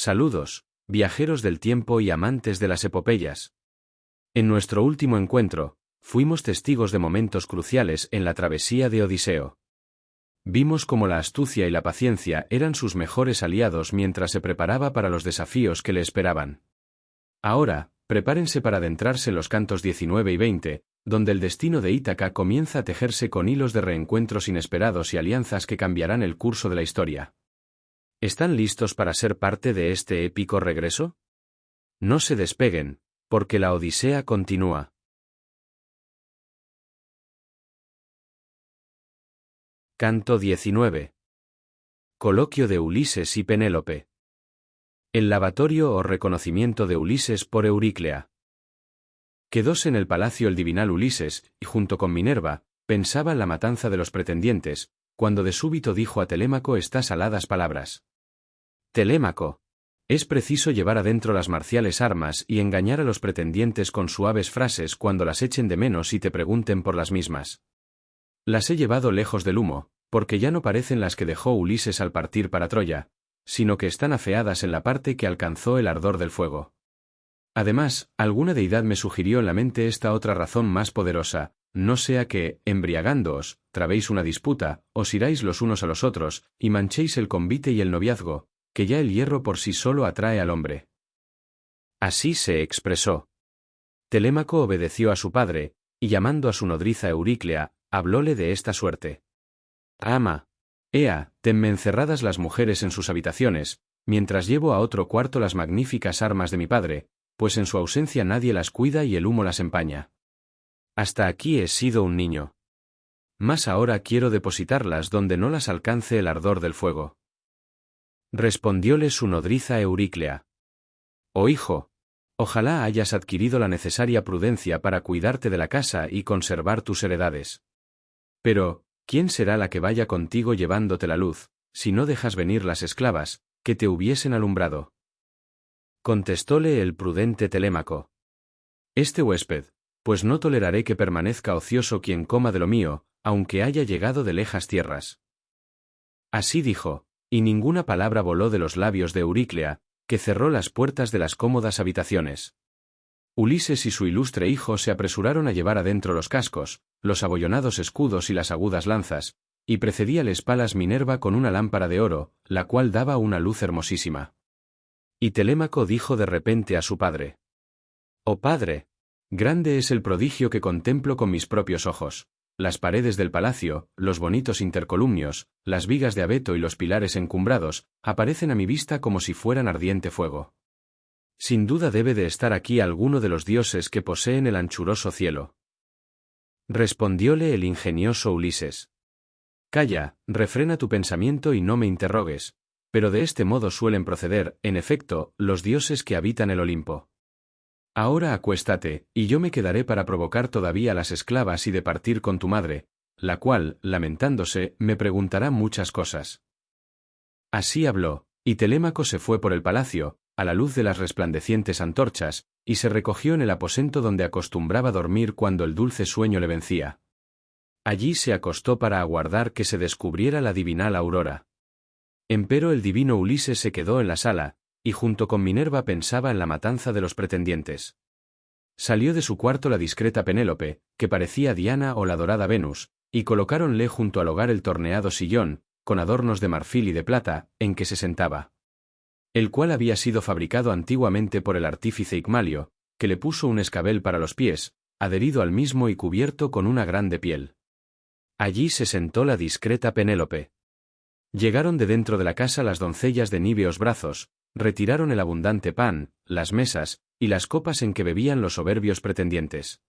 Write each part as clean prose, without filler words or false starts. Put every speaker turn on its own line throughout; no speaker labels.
Saludos, viajeros del tiempo y amantes de las epopeyas. En nuestro último encuentro, fuimos testigos de momentos cruciales en la travesía de Odiseo. Vimos cómo la astucia y la paciencia eran sus mejores aliados mientras se preparaba para los desafíos que le esperaban. Ahora, prepárense para adentrarse en los cantos 19 y 20, donde el destino de Ítaca comienza a tejerse con hilos de reencuentros inesperados y alianzas que cambiarán el curso de la historia. ¿Están listos para ser parte de este épico regreso? No se despeguen, porque la Odisea continúa. Canto 19. Coloquio de Ulises y Penélope. El lavatorio o reconocimiento de Ulises por Euríclea. Quedóse en el palacio el divinal Ulises, y junto con Minerva, pensaba en la matanza de los pretendientes, cuando de súbito dijo a Telémaco estas aladas palabras. Telémaco, es preciso llevar adentro las marciales armas y engañar a los pretendientes con suaves frases cuando las echen de menos y te pregunten por las mismas. Las he llevado lejos del humo, porque ya no parecen las que dejó Ulises al partir para Troya, sino que están afeadas en la parte que alcanzó el ardor del fuego. Además, alguna deidad me sugirió en la mente esta otra razón más poderosa, no sea que, embriagándoos, trabéis una disputa, os iráis los unos a los otros, y manchéis el convite y el noviazgo, que ya el hierro por sí solo atrae al hombre. Así se expresó. Telémaco obedeció a su padre, y llamando a su nodriza Euríclea, hablóle de esta suerte. Ama, ea, tenme encerradas las mujeres en sus habitaciones, mientras llevo a otro cuarto las magníficas armas de mi padre, pues en su ausencia nadie las cuida y el humo las empaña. Hasta aquí he sido un niño. Mas ahora quiero depositarlas donde no las alcance el ardor del fuego. Respondióle su nodriza Euríclea. Oh hijo, ojalá hayas adquirido la necesaria prudencia para cuidarte de la casa y conservar tus heredades. Pero, ¿quién será la que vaya contigo llevándote la luz, si no dejas venir las esclavas, que te hubiesen alumbrado? Contestóle el prudente Telémaco. Este huésped, pues no toleraré que permanezca ocioso quien coma de lo mío, aunque haya llegado de lejas tierras. Así dijo, y ninguna palabra voló de los labios de Euríclea, que cerró las puertas de las cómodas habitaciones. Ulises y su ilustre hijo se apresuraron a llevar adentro los cascos, los abollonados escudos y las agudas lanzas, y precedíales palas Minerva con una lámpara de oro, la cual daba una luz hermosísima. Y Telémaco dijo de repente a su padre. Oh padre, grande es el prodigio que contemplo con mis propios ojos. Las paredes del palacio, los bonitos intercolumnios, las vigas de abeto y los pilares encumbrados, aparecen a mi vista como si fueran ardiente fuego. Sin duda debe de estar aquí alguno de los dioses que poseen el anchuroso cielo. Respondióle el ingenioso Ulises. Calla, refrena tu pensamiento y no me interrogues, pero de este modo suelen proceder, en efecto, los dioses que habitan el Olimpo. Ahora acuéstate, y yo me quedaré para provocar todavía a las esclavas y de partir con tu madre, la cual, lamentándose, me preguntará muchas cosas. Así habló, y Telémaco se fue por el palacio, a la luz de las resplandecientes antorchas, y se recogió en el aposento donde acostumbraba dormir cuando el dulce sueño le vencía. Allí se acostó para aguardar que se descubriera la divinal aurora. Empero el divino Ulises se quedó en la sala, y junto con Minerva pensaba en la matanza de los pretendientes. Salió de su cuarto la discreta Penélope, que parecía Diana o la dorada Venus, y colocáronle junto al hogar el torneado sillón, con adornos de marfil y de plata, en que se sentaba. El cual había sido fabricado antiguamente por el artífice Icmalio, que le puso un escabel para los pies, adherido al mismo y cubierto con una grande piel. Allí se sentó la discreta Penélope. Llegaron de dentro de la casa las doncellas de níveos brazos, retiraron el abundante pan, las mesas, y las copas en que bebían los soberbios pretendientes.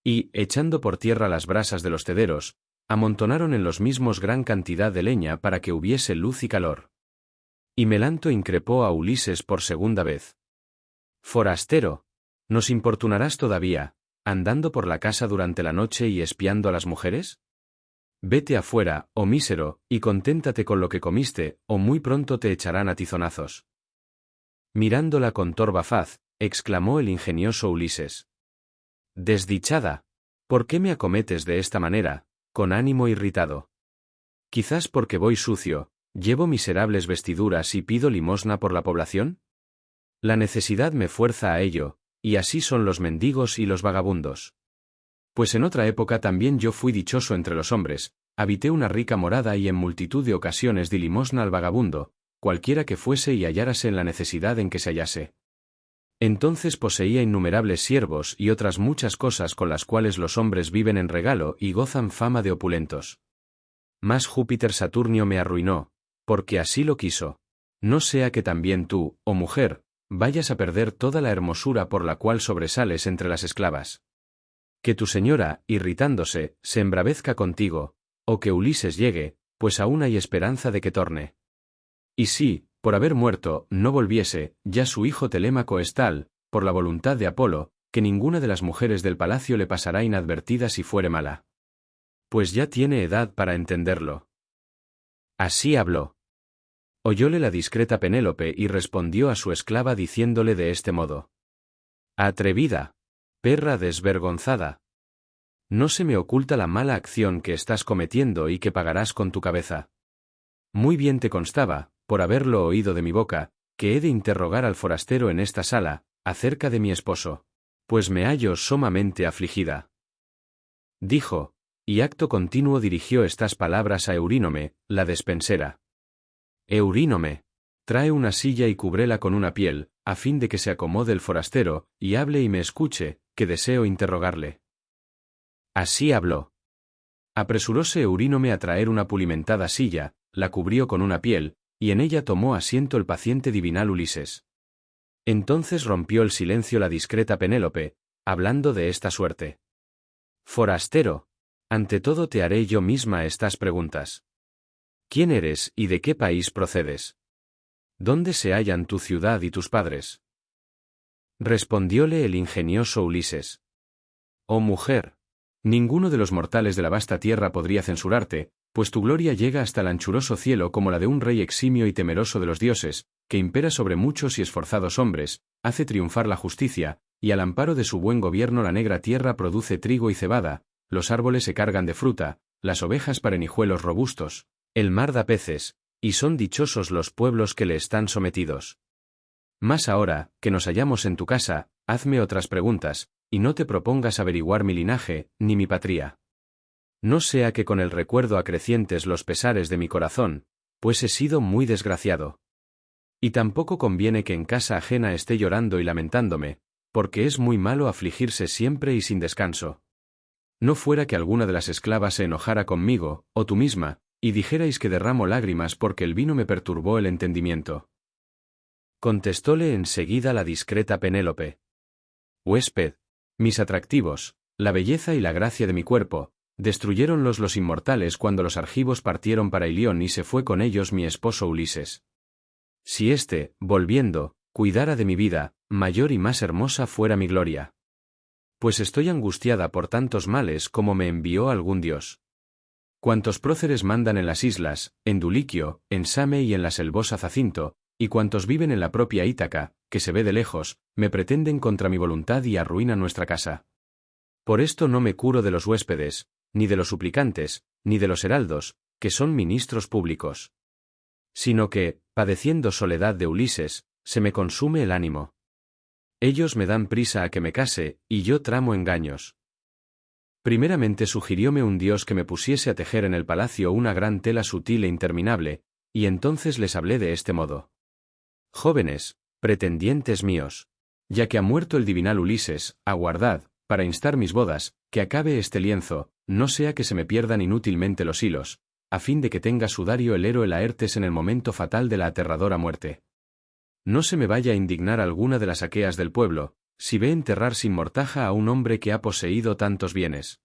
Y, echando por tierra las brasas de los tederos, amontonaron en los mismos gran cantidad de leña para que hubiese luz y calor. Y Melanto increpó a Ulises por segunda vez. Forastero, ¿nos importunarás todavía, andando por la casa durante la noche y espiando a las mujeres? Vete afuera, oh mísero, y conténtate con lo que comiste, o muy pronto te echarán a tizonazos. Mirándola con torva faz, exclamó el ingenioso Ulises. Desdichada, ¿por qué me acometes de esta manera, con ánimo irritado? Quizás porque voy sucio, ¿Llevo miserables vestiduras y pido limosna por la población? La necesidad me fuerza a ello, y así son los mendigos y los vagabundos. Pues en otra época también yo fui dichoso entre los hombres, habité una rica morada y en multitud de ocasiones di limosna al vagabundo, cualquiera que fuese y hallárase en la necesidad en que se hallase. Entonces poseía innumerables siervos y otras muchas cosas con las cuales los hombres viven en regalo y gozan fama de opulentos. Mas Júpiter Saturnio me arruinó, porque así lo quiso. No sea que también tú, oh mujer, vayas a perder toda la hermosura por la cual sobresales entre las esclavas. Que tu señora, irritándose, se embravezca contigo, o que Ulises llegue, pues aún hay esperanza de que torne. Y si, por haber muerto, no volviese, ya su hijo Telémaco es tal, por la voluntad de Apolo, que ninguna de las mujeres del palacio le pasará inadvertida si fuere mala. Pues ya tiene edad para entenderlo. Así habló. Oyóle la discreta Penélope y respondió a su esclava diciéndole de este modo: Atrevida, perra desvergonzada. No se me oculta la mala acción que estás cometiendo y que pagarás con tu cabeza. Muy bien te constaba, por haberlo oído de mi boca, que he de interrogar al forastero en esta sala, acerca de mi esposo, pues me hallo sumamente afligida. Dijo, y acto continuo dirigió estas palabras a Eurínome, la despensera. Eurínome, trae una silla y cúbrela con una piel, a fin de que se acomode el forastero, y hable y me escuche, que deseo interrogarle. Así habló. Apresuróse Eurínome a traer una pulimentada silla, la cubrió con una piel, y en ella tomó asiento el paciente divinal Ulises. Entonces rompió el silencio la discreta Penélope, hablando de esta suerte. Forastero, ante todo te haré yo misma estas preguntas. ¿Quién eres y de qué país procedes? ¿Dónde se hallan tu ciudad y tus padres? Respondióle el ingenioso Ulises. Oh mujer, ninguno de los mortales de la vasta tierra podría censurarte, pues tu gloria llega hasta el anchuroso cielo como la de un rey eximio y temeroso de los dioses, que impera sobre muchos y esforzados hombres, hace triunfar la justicia, y al amparo de su buen gobierno la negra tierra produce trigo y cebada, los árboles se cargan de fruta, las ovejas paren hijuelos robustos, el mar da peces, y son dichosos los pueblos que le están sometidos. Mas ahora, que nos hallamos en tu casa, hazme otras preguntas, y no te propongas averiguar mi linaje, ni mi patria. No sea que con el recuerdo acrecientes los pesares de mi corazón, pues he sido muy desgraciado. Y tampoco conviene que en casa ajena esté llorando y lamentándome, porque es muy malo afligirse siempre y sin descanso. No fuera que alguna de las esclavas se enojara conmigo, o tú misma, y dijerais que derramo lágrimas porque el vino me perturbó el entendimiento. Contestóle enseguida la discreta Penélope. Huésped, mis atractivos, la belleza y la gracia de mi cuerpo, destruyéronlos los inmortales cuando los argivos partieron para Ilión y se fue con ellos mi esposo Ulises. Si éste, volviendo, cuidara de mi vida, mayor y más hermosa fuera mi gloria. Pues estoy angustiada por tantos males como me envió algún dios. Cuantos próceres mandan en las islas, en Duliquio, en Same y en la selvosa Zacinto, y cuantos viven en la propia Ítaca, que se ve de lejos, me pretenden contra mi voluntad y arruinan nuestra casa. Por esto no me curo de los huéspedes, ni de los suplicantes, ni de los heraldos, que son ministros públicos. Sino que, padeciendo soledad de Ulises, se me consume el ánimo. Ellos me dan prisa a que me case, y yo tramo engaños. Primeramente sugirióme un dios que me pusiese a tejer en el palacio una gran tela sutil e interminable, y entonces les hablé de este modo. Jóvenes, pretendientes míos, ya que ha muerto el divinal Ulises, aguardad, para instar mis bodas, que acabe este lienzo, no sea que se me pierdan inútilmente los hilos, a fin de que tenga sudario el héroe Laertes en el momento fatal de la aterradora muerte. No se me vaya a indignar alguna de las aqueas del pueblo, si ve enterrar sin mortaja a un hombre que ha poseído tantos bienes.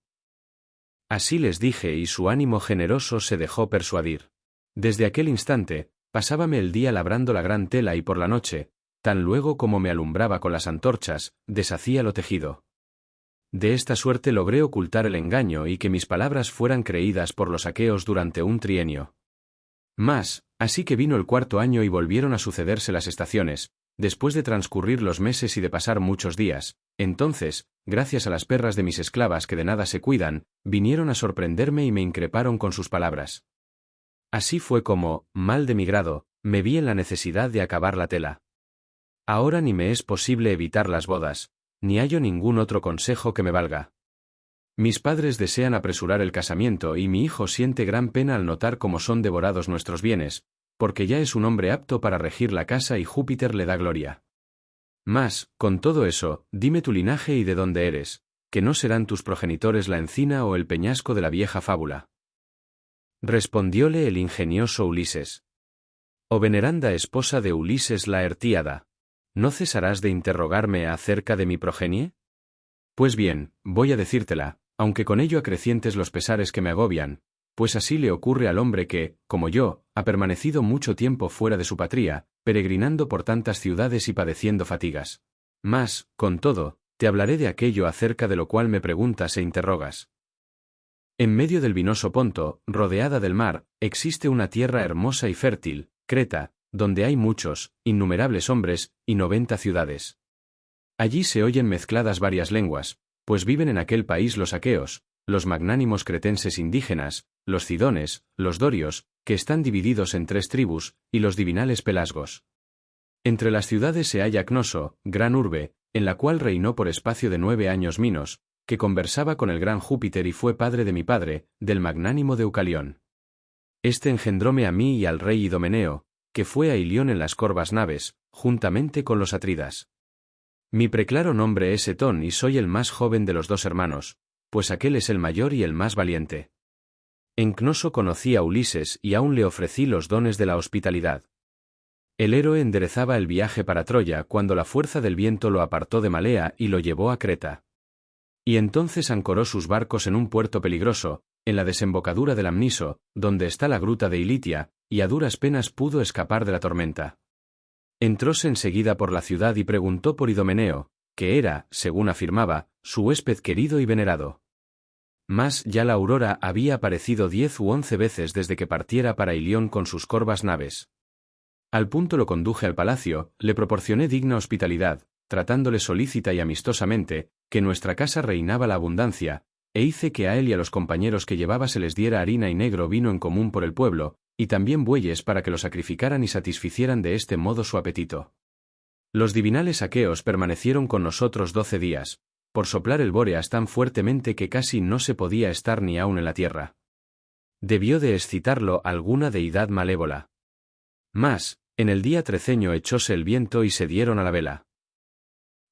Así les dije y su ánimo generoso se dejó persuadir. Desde aquel instante, pasábame el día labrando la gran tela y por la noche, tan luego como me alumbraba con las antorchas, deshacía lo tejido. De esta suerte logré ocultar el engaño y que mis palabras fueran creídas por los aqueos durante un trienio. Mas, así que vino el cuarto año y volvieron a sucederse las estaciones, después de transcurrir los meses y de pasar muchos días, entonces, gracias a las perras de mis esclavas que de nada se cuidan, vinieron a sorprenderme y me increparon con sus palabras. Así fue como, mal de mi grado, me vi en la necesidad de acabar la tela. Ahora ni me es posible evitar las bodas, ni hallo ningún otro consejo que me valga. Mis padres desean apresurar el casamiento y mi hijo siente gran pena al notar cómo son devorados nuestros bienes, porque ya es un hombre apto para regir la casa y Júpiter le da gloria. Mas, con todo eso, dime tu linaje y de dónde eres, que no serán tus progenitores la encina o el peñasco de la vieja fábula. Respondióle el ingenioso Ulises. Oh veneranda esposa de Ulises Laertíada, ¿no cesarás de interrogarme acerca de mi progenie? Pues bien, voy a decírtela, aunque con ello acrecientes los pesares que me agobian, pues así le ocurre al hombre que, como yo, ha permanecido mucho tiempo fuera de su patria, peregrinando por tantas ciudades y padeciendo fatigas. Mas, con todo, te hablaré de aquello acerca de lo cual me preguntas e interrogas. En medio del vinoso Ponto, rodeada del mar, existe una tierra hermosa y fértil, Creta, donde hay muchos, innumerables hombres, y 90 ciudades. Allí se oyen mezcladas varias lenguas, pues viven en aquel país los aqueos, los magnánimos cretenses indígenas, los cidones, los dorios, que están divididos en 3 tribus, y los divinales pelasgos. Entre las ciudades se halla Cnoso, gran urbe, en la cual reinó por espacio de 9 años Minos, que conversaba con el gran Júpiter y fue padre de mi padre, del magnánimo Deucalión. Este engendróme a mí y al rey Idomeneo, que fue a Ilión en las corvas naves, juntamente con los atridas. Mi preclaro nombre es Etón y soy el más joven de los 2 hermanos, pues aquel es el mayor y el más valiente. En Cnoso conocí a Ulises y aún le ofrecí los dones de la hospitalidad. El héroe enderezaba el viaje para Troya cuando la fuerza del viento lo apartó de Malea y lo llevó a Creta. Y entonces ancoró sus barcos en un puerto peligroso, en la desembocadura del Amniso, donde está la gruta de Ilitia, y a duras penas pudo escapar de la tormenta. Entróse enseguida por la ciudad y preguntó por Idomeneo, que era, según afirmaba, su huésped querido y venerado. Mas ya la aurora había aparecido 10 u 11 veces desde que partiera para Ilión con sus corvas naves. Al punto lo conduje al palacio, le proporcioné digna hospitalidad, tratándole solícita y amistosamente, que en nuestra casa reinaba la abundancia, e hice que a él y a los compañeros que llevaba se les diera harina y negro vino en común por el pueblo, y también bueyes para que lo sacrificaran y satisficieran de este modo su apetito. Los divinales aqueos permanecieron con nosotros 12 días, por soplar el bóreas tan fuertemente que casi no se podía estar ni aun en la tierra. Debió de excitarlo alguna deidad malévola. Mas, en el día treceño echóse el viento y se dieron a la vela.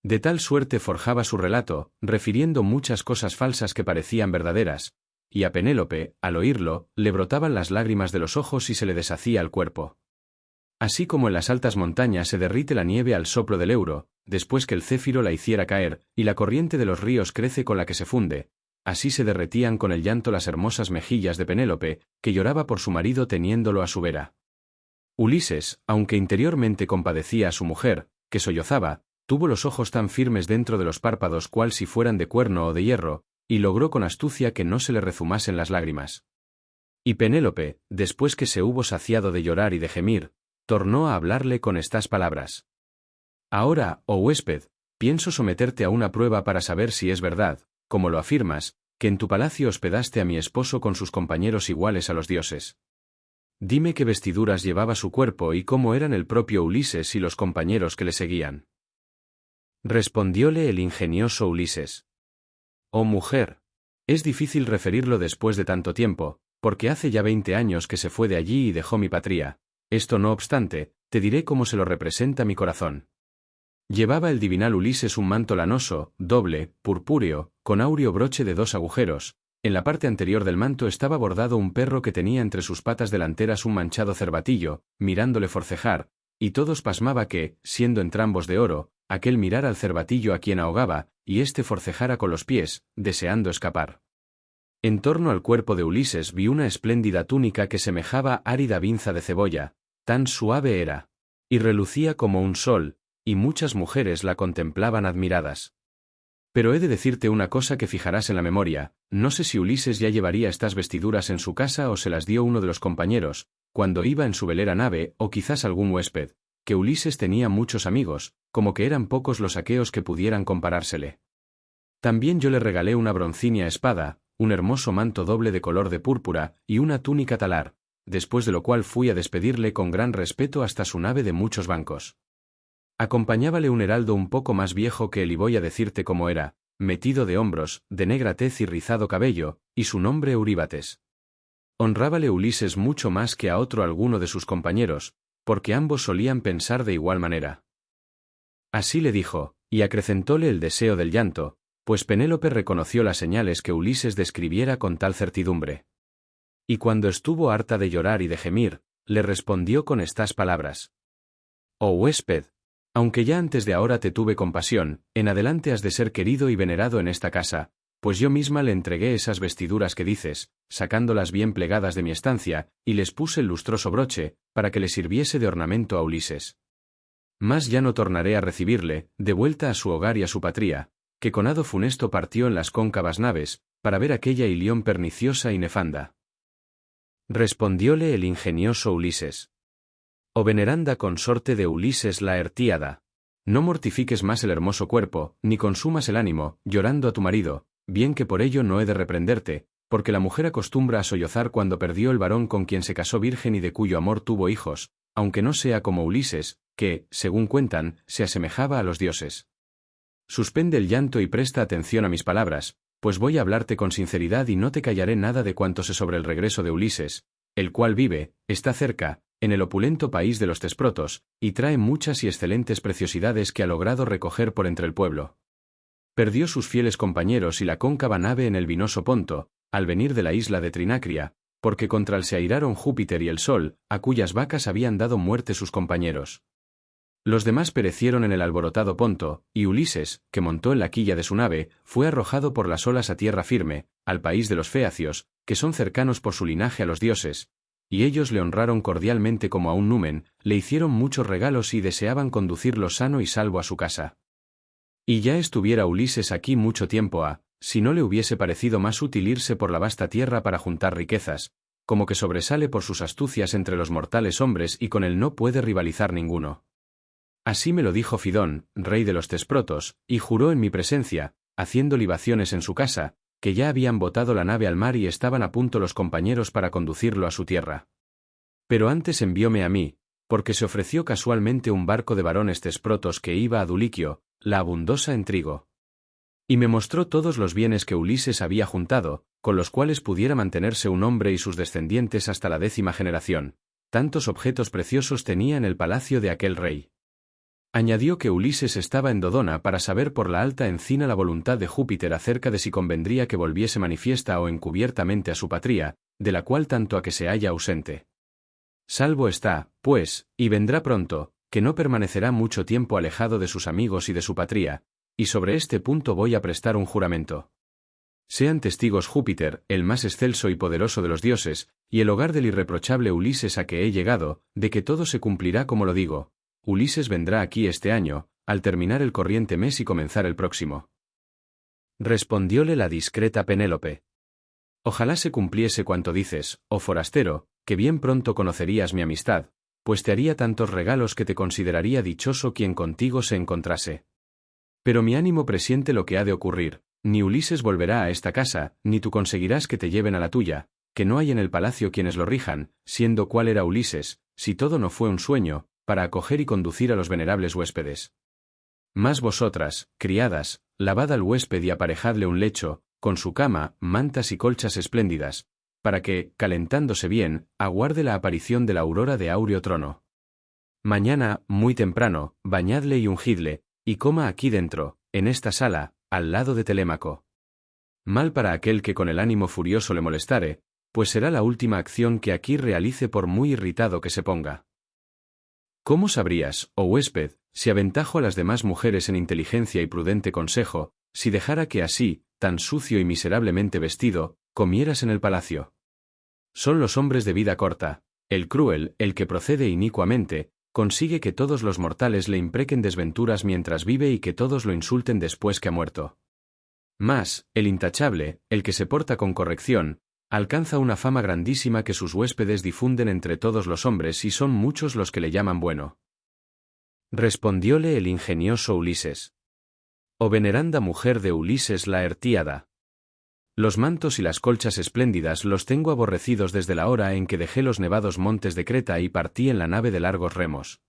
De tal suerte forjaba su relato, refiriendo muchas cosas falsas que parecían verdaderas, y a Penélope, al oírlo, le brotaban las lágrimas de los ojos y se le deshacía el cuerpo. Así como en las altas montañas se derrite la nieve al soplo del euro, después que el céfiro la hiciera caer, y la corriente de los ríos crece con la que se funde, así se derretían con el llanto las hermosas mejillas de Penélope, que lloraba por su marido teniéndolo a su vera. Ulises, aunque interiormente compadecía a su mujer, que sollozaba, tuvo los ojos tan firmes dentro de los párpados cual si fueran de cuerno o de hierro, y logró con astucia que no se le rezumasen las lágrimas. Y Penélope, después que se hubo saciado de llorar y de gemir, tornó a hablarle con estas palabras. Ahora, oh huésped, pienso someterte a una prueba para saber si es verdad, como lo afirmas, que en tu palacio hospedaste a mi esposo con sus compañeros iguales a los dioses. Dime qué vestiduras llevaba su cuerpo y cómo eran el propio Ulises y los compañeros que le seguían. Respondióle el ingenioso Ulises. Oh mujer, es difícil referirlo después de tanto tiempo, porque hace ya 20 años que se fue de allí y dejó mi patria. Esto no obstante, te diré cómo se lo representa mi corazón. Llevaba el divinal Ulises un manto lanoso, doble, purpúreo, con áureo broche de 2 agujeros. En la parte anterior del manto estaba bordado un perro que tenía entre sus patas delanteras un manchado cervatillo, mirándole forcejar, y todos pasmaba que, siendo entrambos de oro, aquel mirara al cervatillo a quien ahogaba, y éste forcejara con los pies, deseando escapar. En torno al cuerpo de Ulises vi una espléndida túnica que semejaba árida vinza de cebolla, tan suave era, y relucía como un sol, y muchas mujeres la contemplaban admiradas. Pero he de decirte una cosa que fijarás en la memoria, no sé si Ulises ya llevaría estas vestiduras en su casa o se las dio uno de los compañeros, cuando iba en su velera nave, o quizás algún huésped, que Ulises tenía muchos amigos, como que eran pocos los aqueos que pudieran comparársele. También yo le regalé una broncínea espada, un hermoso manto doble de color de púrpura, y una túnica talar, después de lo cual fui a despedirle con gran respeto hasta su nave de muchos bancos. Acompañábale un heraldo un poco más viejo que él y voy a decirte cómo era, metido de hombros, de negra tez y rizado cabello, y su nombre Euríbates. Honrábale Ulises mucho más que a otro alguno de sus compañeros, porque ambos solían pensar de igual manera. Así le dijo, y acrecentóle el deseo del llanto, pues Penélope reconoció las señales que Ulises describiera con tal certidumbre. Y cuando estuvo harta de llorar y de gemir, le respondió con estas palabras: «Oh huésped, aunque ya antes de ahora te tuve compasión, en adelante has de ser querido y venerado en esta casa, pues yo misma le entregué esas vestiduras que dices, sacándolas bien plegadas de mi estancia, y les puse el lustroso broche, para que le sirviese de ornamento a Ulises. Mas ya no tornaré a recibirle, de vuelta a su hogar y a su patria, que con hado funesto partió en las cóncavas naves, para ver aquella Ilión perniciosa y nefanda». Respondióle el ingenioso Ulises: «Oh veneranda consorte de Ulises Laertíada, no mortifiques más el hermoso cuerpo, ni consumas el ánimo, llorando a tu marido, bien que por ello no he de reprenderte, porque la mujer acostumbra a sollozar cuando perdió el varón con quien se casó virgen y de cuyo amor tuvo hijos, aunque no sea como Ulises, que, según cuentan, se asemejaba a los dioses. Suspende el llanto y presta atención a mis palabras, pues voy a hablarte con sinceridad y no te callaré nada de cuanto sé sobre el regreso de Ulises, el cual vive, está cerca, en el opulento país de los Tesprotos, y trae muchas y excelentes preciosidades que ha logrado recoger por entre el pueblo. Perdió sus fieles compañeros y la cóncava nave en el vinoso Ponto, al venir de la isla de Trinacria, porque contra él se airaron Júpiter y el Sol, a cuyas vacas habían dado muerte sus compañeros. Los demás perecieron en el alborotado Ponto, y Ulises, que montó en la quilla de su nave, fue arrojado por las olas a tierra firme, al país de los Feacios, que son cercanos por su linaje a los dioses, y ellos le honraron cordialmente como a un numen, le hicieron muchos regalos y deseaban conducirlo sano y salvo a su casa. Y ya estuviera Ulises aquí mucho tiempo si no le hubiese parecido más útil irse por la vasta tierra para juntar riquezas, como que sobresale por sus astucias entre los mortales hombres y con él no puede rivalizar ninguno. Así me lo dijo Fidón, rey de los Tesprotos, y juró en mi presencia, haciendo libaciones en su casa, que ya habían botado la nave al mar y estaban a punto los compañeros para conducirlo a su tierra. Pero antes envióme a mí, porque se ofreció casualmente un barco de varones Tesprotos que iba a Duliquio, la abundosa en trigo. Y me mostró todos los bienes que Ulises había juntado, con los cuales pudiera mantenerse un hombre y sus descendientes hasta la 10ª generación. Tantos objetos preciosos tenía en el palacio de aquel rey. Añadió que Ulises estaba en Dodona para saber por la alta encina la voluntad de Júpiter acerca de si convendría que volviese manifiesta o encubiertamente a su patria, de la cual tanto a que se halla ausente. Salvo está, pues, y vendrá pronto, que no permanecerá mucho tiempo alejado de sus amigos y de su patria, y sobre este punto voy a prestar un juramento. Sean testigos Júpiter, el más excelso y poderoso de los dioses, y el hogar del irreprochable Ulises a que he llegado, de que todo se cumplirá como lo digo. Ulises vendrá aquí este año, al terminar el corriente mes y comenzar el próximo. Respondióle la discreta Penélope: «Ojalá se cumpliese cuanto dices, oh forastero, que bien pronto conocerías mi amistad, pues te haría tantos regalos que te consideraría dichoso quien contigo se encontrase. Pero mi ánimo presiente lo que ha de ocurrir, ni Ulises volverá a esta casa, ni tú conseguirás que te lleven a la tuya, que no hay en el palacio quienes lo rijan, siendo cual era Ulises, si todo no fue un sueño, para acoger y conducir a los venerables huéspedes. Mas vosotras, criadas, lavad al huésped y aparejadle un lecho, con su cama, mantas y colchas espléndidas, para que, calentándose bien, aguarde la aparición de la aurora de áureo trono. Mañana, muy temprano, bañadle y ungidle, y coma aquí dentro, en esta sala, al lado de Telémaco. Mal para aquel que con el ánimo furioso le molestare, pues será la última acción que aquí realice por muy irritado que se ponga. ¿Cómo sabrías, oh huésped, si aventajo a las demás mujeres en inteligencia y prudente consejo, si dejara que así, tan sucio y miserablemente vestido, comieras en el palacio? Son los hombres de vida corta, el cruel, el que procede inicuamente, consigue que todos los mortales le imprequen desventuras mientras vive y que todos lo insulten después que ha muerto. Mas, el intachable, el que se porta con corrección, alcanza una fama grandísima que sus huéspedes difunden entre todos los hombres y son muchos los que le llaman bueno. Respondióle el ingenioso Ulises: «Oh veneranda mujer de Ulises Laertíada, Los mantos y las colchas espléndidas los tengo aborrecidos desde la hora en que dejé los nevados montes de Creta y partí en la nave de largos remos.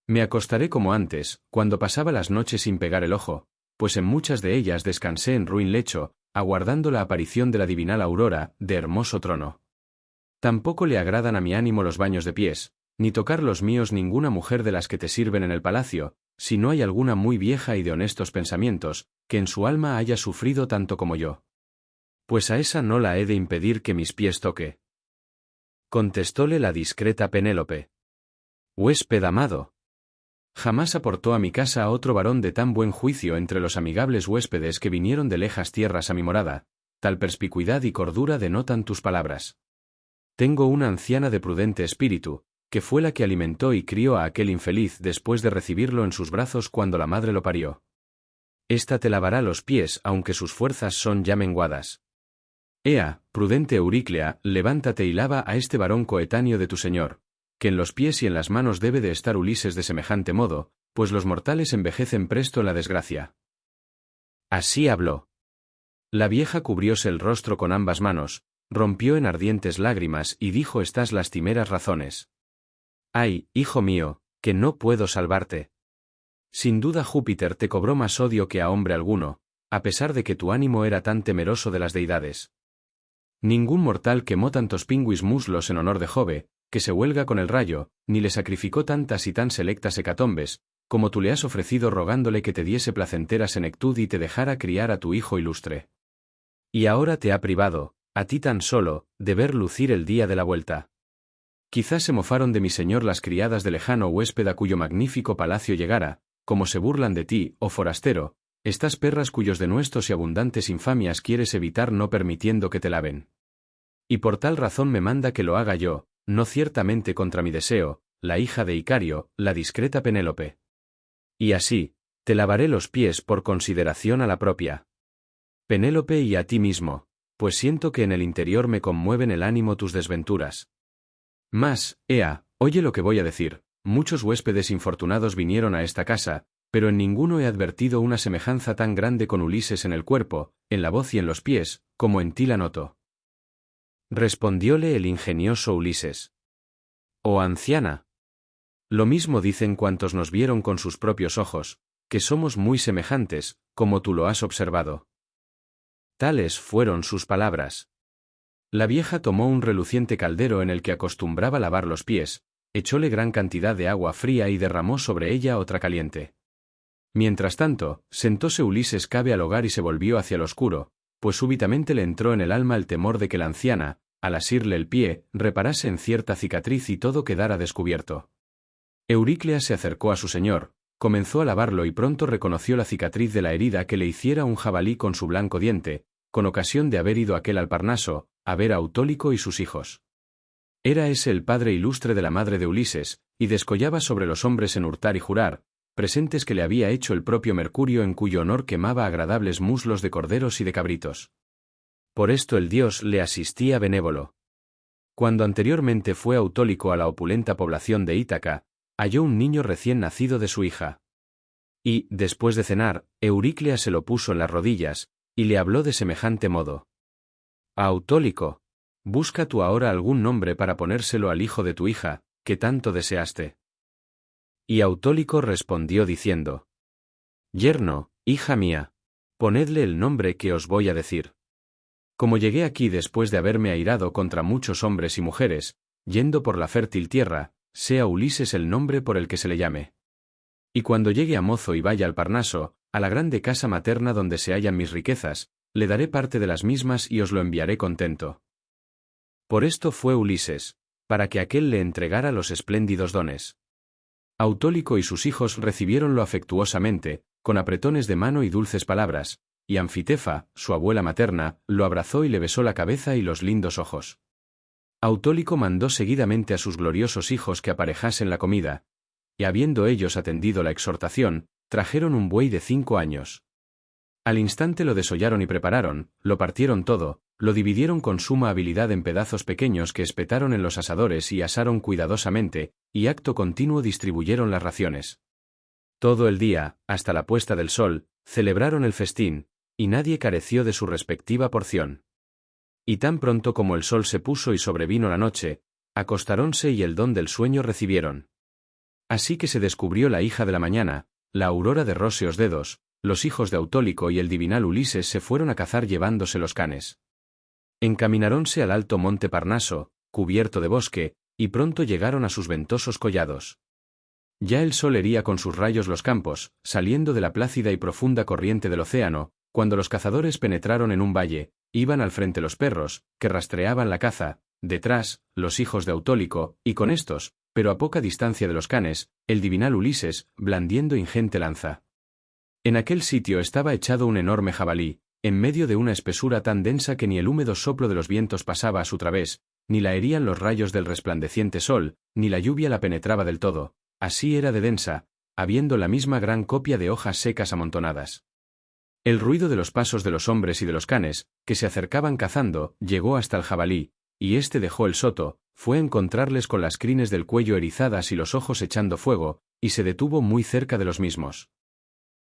Me acostaré como antes, cuando pasaba las noches sin pegar el ojo, pues en muchas de ellas descansé en ruin lecho, aguardando la aparición de la divinal aurora, de hermoso trono. Tampoco le agradan a mi ánimo los baños de pies, ni tocar los míos ninguna mujer de las que te sirven en el palacio, si no hay alguna muy vieja y de honestos pensamientos, que en su alma haya sufrido tanto como yo. Pues a esa no la he de impedir que mis pies toque. Contestóle la discreta Penélope. Huésped amado. Jamás aportó a mi casa a otro varón de tan buen juicio entre los amigables huéspedes que vinieron de lejas tierras a mi morada, tal perspicuidad y cordura denotan tus palabras. Tengo una anciana de prudente espíritu, que fue la que alimentó y crió a aquel infeliz después de recibirlo en sus brazos cuando la madre lo parió. Esta te lavará los pies aunque sus fuerzas son ya menguadas. Ea, prudente Euríclea, levántate y lava a este varón coetáneo de tu señor, que en los pies y en las manos debe de estar Ulises de semejante modo, pues los mortales envejecen presto en la desgracia. Así habló. La vieja cubrióse el rostro con ambas manos, rompió en ardientes lágrimas y dijo estas lastimeras razones. Ay, hijo mío, que no puedo salvarte. Sin duda Júpiter te cobró más odio que a hombre alguno, a pesar de que tu ánimo era tan temeroso de las deidades. Ningún mortal quemó tantos pingüis muslos en honor de Jove, que se huelga con el rayo, ni le sacrificó tantas y tan selectas hecatombes, como tú le has ofrecido rogándole que te diese placentera senectud y te dejara criar a tu hijo ilustre. Y ahora te ha privado, a ti tan solo, de ver lucir el día de la vuelta. Quizás se mofaron de mi señor las criadas de lejano huésped a cuyo magnífico palacio llegara, como se burlan de ti, oh forastero, estas perras cuyos denuestos y abundantes infamias quieres evitar no permitiendo que te laven. Y por tal razón me manda que lo haga yo, no ciertamente contra mi deseo, la hija de Icario, la discreta Penélope. Y así, te lavaré los pies por consideración a la propia Penélope y a ti mismo, pues siento que en el interior me conmueven el ánimo tus desventuras. Mas, ea, oye lo que voy a decir, muchos huéspedes infortunados vinieron a esta casa, pero en ninguno he advertido una semejanza tan grande con Ulises en el cuerpo, en la voz y en los pies, como en ti la noto. Respondióle el ingenioso Ulises. Oh anciana. Lo mismo dicen cuantos nos vieron con sus propios ojos, que somos muy semejantes, como tú lo has observado. Tales fueron sus palabras. La vieja tomó un reluciente caldero en el que acostumbraba lavar los pies, echóle gran cantidad de agua fría y derramó sobre ella otra caliente. Mientras tanto, sentóse Ulises cabe al hogar y se volvió hacia el oscuro, pues súbitamente le entró en el alma el temor de que la anciana, al asirle el pie, reparase en cierta cicatriz y todo quedara descubierto. Euríclea se acercó a su señor, comenzó a lavarlo y pronto reconoció la cicatriz de la herida que le hiciera un jabalí con su blanco diente, con ocasión de haber ido aquel al Parnaso, a ver a Autólico y sus hijos. Era ese el padre ilustre de la madre de Ulises, y descollaba sobre los hombres en hurtar y jurar, presentes que le había hecho el propio Mercurio en cuyo honor quemaba agradables muslos de corderos y de cabritos. Por esto el dios le asistía benévolo. Cuando anteriormente fue Autólico a la opulenta población de Ítaca, halló un niño recién nacido de su hija. Y, después de cenar, Euríclea se lo puso en las rodillas, y le habló de semejante modo. Autólico, busca tú ahora algún nombre para ponérselo al hijo de tu hija, que tanto deseaste. Y Autólico respondió diciendo. Yerno, hija mía, ponedle el nombre que os voy a decir. Como llegué aquí después de haberme airado contra muchos hombres y mujeres, yendo por la fértil tierra, sea Ulises el nombre por el que se le llame. Y cuando llegue a mozo y vaya al Parnaso, a la grande casa materna donde se hallan mis riquezas, le daré parte de las mismas y os lo enviaré contento. Por esto fue Ulises, para que aquél le entregara los espléndidos dones. Autólico y sus hijos recibiéronlo afectuosamente, con apretones de mano y dulces palabras, y Anfitefa, su abuela materna, lo abrazó y le besó la cabeza y los lindos ojos. Autólico mandó seguidamente a sus gloriosos hijos que aparejasen la comida, y habiendo ellos atendido la exhortación, trajeron un buey de 5 años. Al instante lo desollaron y prepararon, lo partieron todo, lo dividieron con suma habilidad en pedazos pequeños que espetaron en los asadores y asaron cuidadosamente, y acto continuo distribuyeron las raciones. Todo el día, hasta la puesta del sol, celebraron el festín, y nadie careció de su respectiva porción. Y tan pronto como el sol se puso y sobrevino la noche, acostáronse y el don del sueño recibieron. Así que se descubrió la hija de la mañana, la aurora de róseos dedos, los hijos de Autólico y el divinal Ulises se fueron a cazar llevándose los canes. Encamináronse al alto monte Parnaso, cubierto de bosque, y pronto llegaron a sus ventosos collados. Ya el sol hería con sus rayos los campos, saliendo de la plácida y profunda corriente del océano, cuando los cazadores penetraron en un valle, iban al frente los perros, que rastreaban la caza, detrás, los hijos de Autólico, y con estos, pero a poca distancia de los canes, el divinal Ulises, blandiendo ingente lanza. En aquel sitio estaba echado un enorme jabalí, en medio de una espesura tan densa que ni el húmedo soplo de los vientos pasaba a su través, ni la herían los rayos del resplandeciente sol, ni la lluvia la penetraba del todo, así era de densa, habiendo la misma gran copia de hojas secas amontonadas. El ruido de los pasos de los hombres y de los canes, que se acercaban cazando, llegó hasta el jabalí, y éste dejó el soto, fue a encontrarles con las crines del cuello erizadas y los ojos echando fuego, y se detuvo muy cerca de los mismos.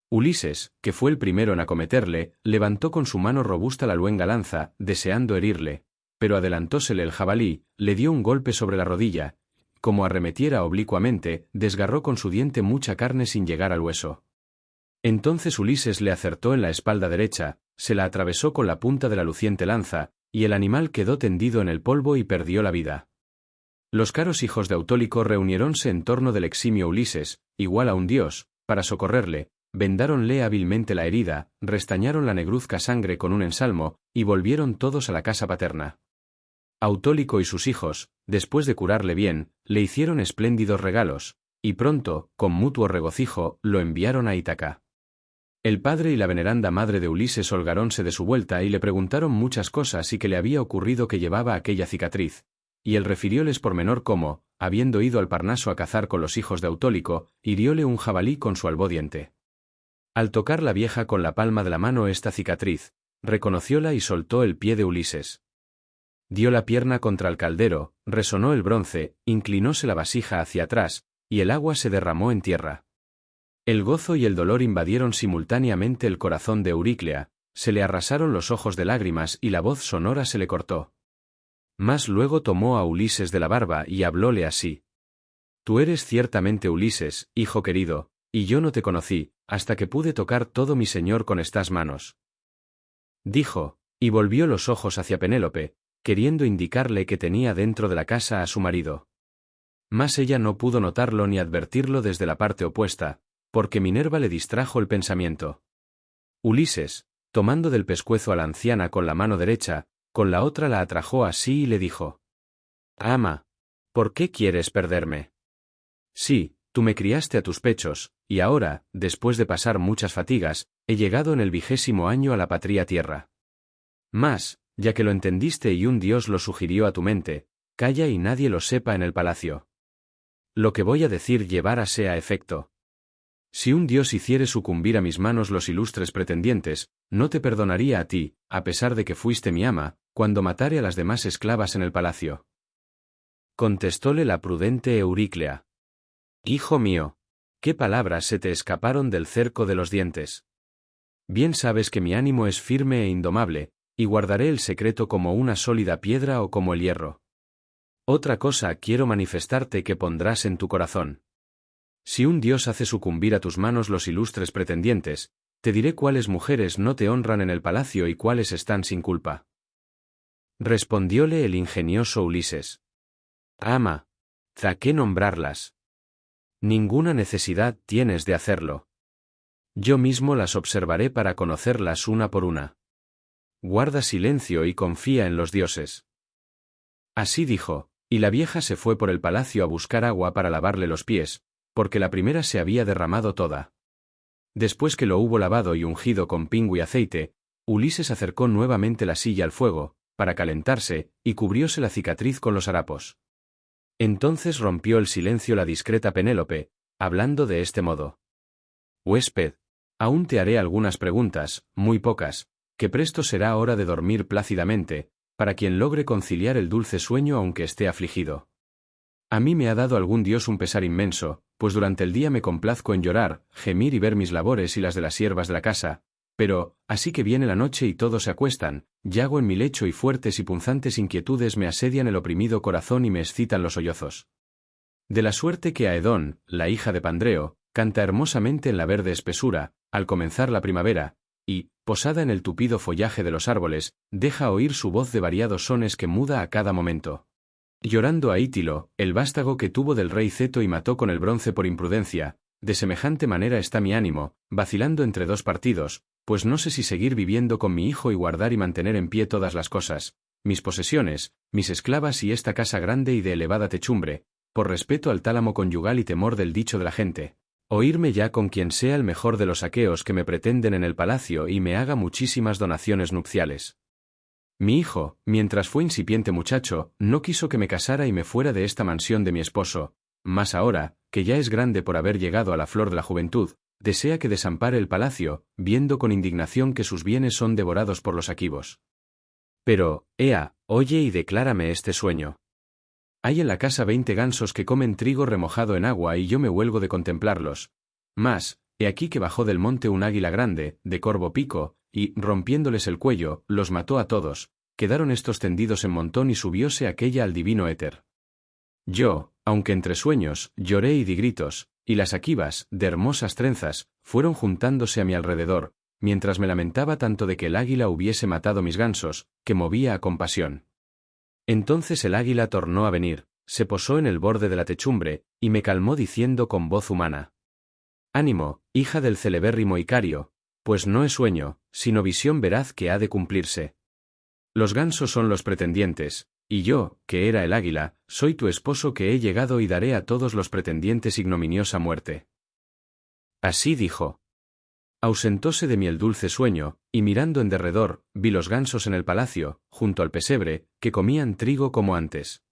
Ulises, que fue el primero en acometerle, levantó con su mano robusta la luenga lanza, deseando herirle, pero adelantósele el jabalí, le dio un golpe sobre la rodilla, como arremetiera oblicuamente, desgarró con su diente mucha carne sin llegar al hueso. Entonces Ulises le acertó en la espalda derecha, se la atravesó con la punta de la luciente lanza, y el animal quedó tendido en el polvo y perdió la vida. Los caros hijos de Autólico reuniéronse en torno del eximio Ulises, igual a un dios, para socorrerle, vendáronle hábilmente la herida, restañaron la negruzca sangre con un ensalmo, y volvieron todos a la casa paterna. Autólico y sus hijos, después de curarle bien, le hicieron espléndidos regalos, y pronto, con mutuo regocijo, lo enviaron a Ítaca. El padre y la veneranda madre de Ulises holgarónse de su vuelta y le preguntaron muchas cosas y que le había ocurrido que llevaba aquella cicatriz, y él refirióles por menor cómo, habiendo ido al Parnaso a cazar con los hijos de Autólico, hirióle un jabalí con su albo diente. Al tocar la vieja con la palma de la mano esta cicatriz, reconocióla y soltó el pie de Ulises. Dio la pierna contra el caldero, resonó el bronce, inclinóse la vasija hacia atrás, y el agua se derramó en tierra. El gozo y el dolor invadieron simultáneamente el corazón de Euríclea, se le arrasaron los ojos de lágrimas y la voz sonora se le cortó. Mas luego tomó a Ulises de la barba y hablóle así. Tú eres ciertamente Ulises, hijo querido, y yo no te conocí, hasta que pude tocar todo mi señor con estas manos. Dijo, y volvió los ojos hacia Penélope, queriendo indicarle que tenía dentro de la casa a su marido. Mas ella no pudo notarlo ni advertirlo desde la parte opuesta, porque Minerva le distrajo el pensamiento. Ulises, tomando del pescuezo a la anciana con la mano derecha, con la otra la atrajo a sí y le dijo: Ama, ¿por qué quieres perderme? Sí, tú me criaste a tus pechos, y ahora, después de pasar muchas fatigas, he llegado en el 20º año a la patria tierra. Mas, ya que lo entendiste y un dios lo sugirió a tu mente, calla y nadie lo sepa en el palacio. Lo que voy a decir llevárase a efecto. Si un dios hiciere sucumbir a mis manos los ilustres pretendientes, no te perdonaría a ti, a pesar de que fuiste mi ama, cuando matare a las demás esclavas en el palacio. Contestóle la prudente Euríclea. Hijo mío, ¿qué palabras se te escaparon del cerco de los dientes? Bien sabes que mi ánimo es firme e indomable, y guardaré el secreto como una sólida piedra o como el hierro. Otra cosa quiero manifestarte que pondrás en tu corazón. Si un dios hace sucumbir a tus manos los ilustres pretendientes, te diré cuáles mujeres no te honran en el palacio y cuáles están sin culpa. Respondióle el ingenioso Ulises. Ama, ¿a qué nombrarlas? Ninguna necesidad tienes de hacerlo. Yo mismo las observaré para conocerlas una por una. Guarda silencio y confía en los dioses. Así dijo, y la vieja se fue por el palacio a buscar agua para lavarle los pies, porque la primera se había derramado toda. Después que lo hubo lavado y ungido con pingo y aceite, Ulises acercó nuevamente la silla al fuego, para calentarse, y cubrióse la cicatriz con los harapos. Entonces rompió el silencio la discreta Penélope, hablando de este modo. Huésped, aún te haré algunas preguntas, muy pocas, que presto será hora de dormir plácidamente, para quien logre conciliar el dulce sueño aunque esté afligido. A mí me ha dado algún dios un pesar inmenso, pues durante el día me complazco en llorar, gemir y ver mis labores y las de las siervas de la casa, Pero, así que viene la noche y todos se acuestan, yago en mi lecho y fuertes y punzantes inquietudes me asedian el oprimido corazón y me excitan los sollozos. De la suerte que Aedón, la hija de Pandreo, canta hermosamente en la verde espesura, al comenzar la primavera, y, posada en el tupido follaje de los árboles, deja oír su voz de variados sones que muda a cada momento. Llorando a Ítilo, el vástago que tuvo del rey Ceto y mató con el bronce por imprudencia, de semejante manera está mi ánimo, vacilando entre dos partidos, pues no sé si seguir viviendo con mi hijo y guardar y mantener en pie todas las cosas, mis posesiones, mis esclavas y esta casa grande y de elevada techumbre, por respeto al tálamo conyugal y temor del dicho de la gente, o irme ya con quien sea el mejor de los aqueos que me pretenden en el palacio y me haga muchísimas donaciones nupciales. Mi hijo, mientras fue incipiente muchacho, no quiso que me casara y me fuera de esta mansión de mi esposo, mas ahora, que ya es grande por haber llegado a la flor de la juventud, desea que desampare el palacio, viendo con indignación que sus bienes son devorados por los aquivos. Pero, ea, oye y declárame este sueño. Hay en la casa 20 gansos que comen trigo remojado en agua y yo me huelgo de contemplarlos. Mas, he aquí que bajó del monte un águila grande, de corvo pico, y, rompiéndoles el cuello, los mató a todos, quedaron estos tendidos en montón y subióse aquella al divino éter. Yo, aunque entre sueños, lloré y di gritos, y las aquivas, de hermosas trenzas, fueron juntándose a mi alrededor, mientras me lamentaba tanto de que el águila hubiese matado mis gansos, que movía a compasión. Entonces el águila tornó a venir, se posó en el borde de la techumbre, y me calmó diciendo con voz humana: «Ánimo, hija del celebérrimo Icario, pues no es sueño, sino visión veraz que ha de cumplirse. Los gansos son los pretendientes, y yo, que era el águila, soy tu esposo que he llegado y daré a todos los pretendientes ignominiosa muerte». Así dijo. Ausentóse de mí el dulce sueño, y mirando en derredor, vi los gansos en el palacio, junto al pesebre, que comían trigo como antes.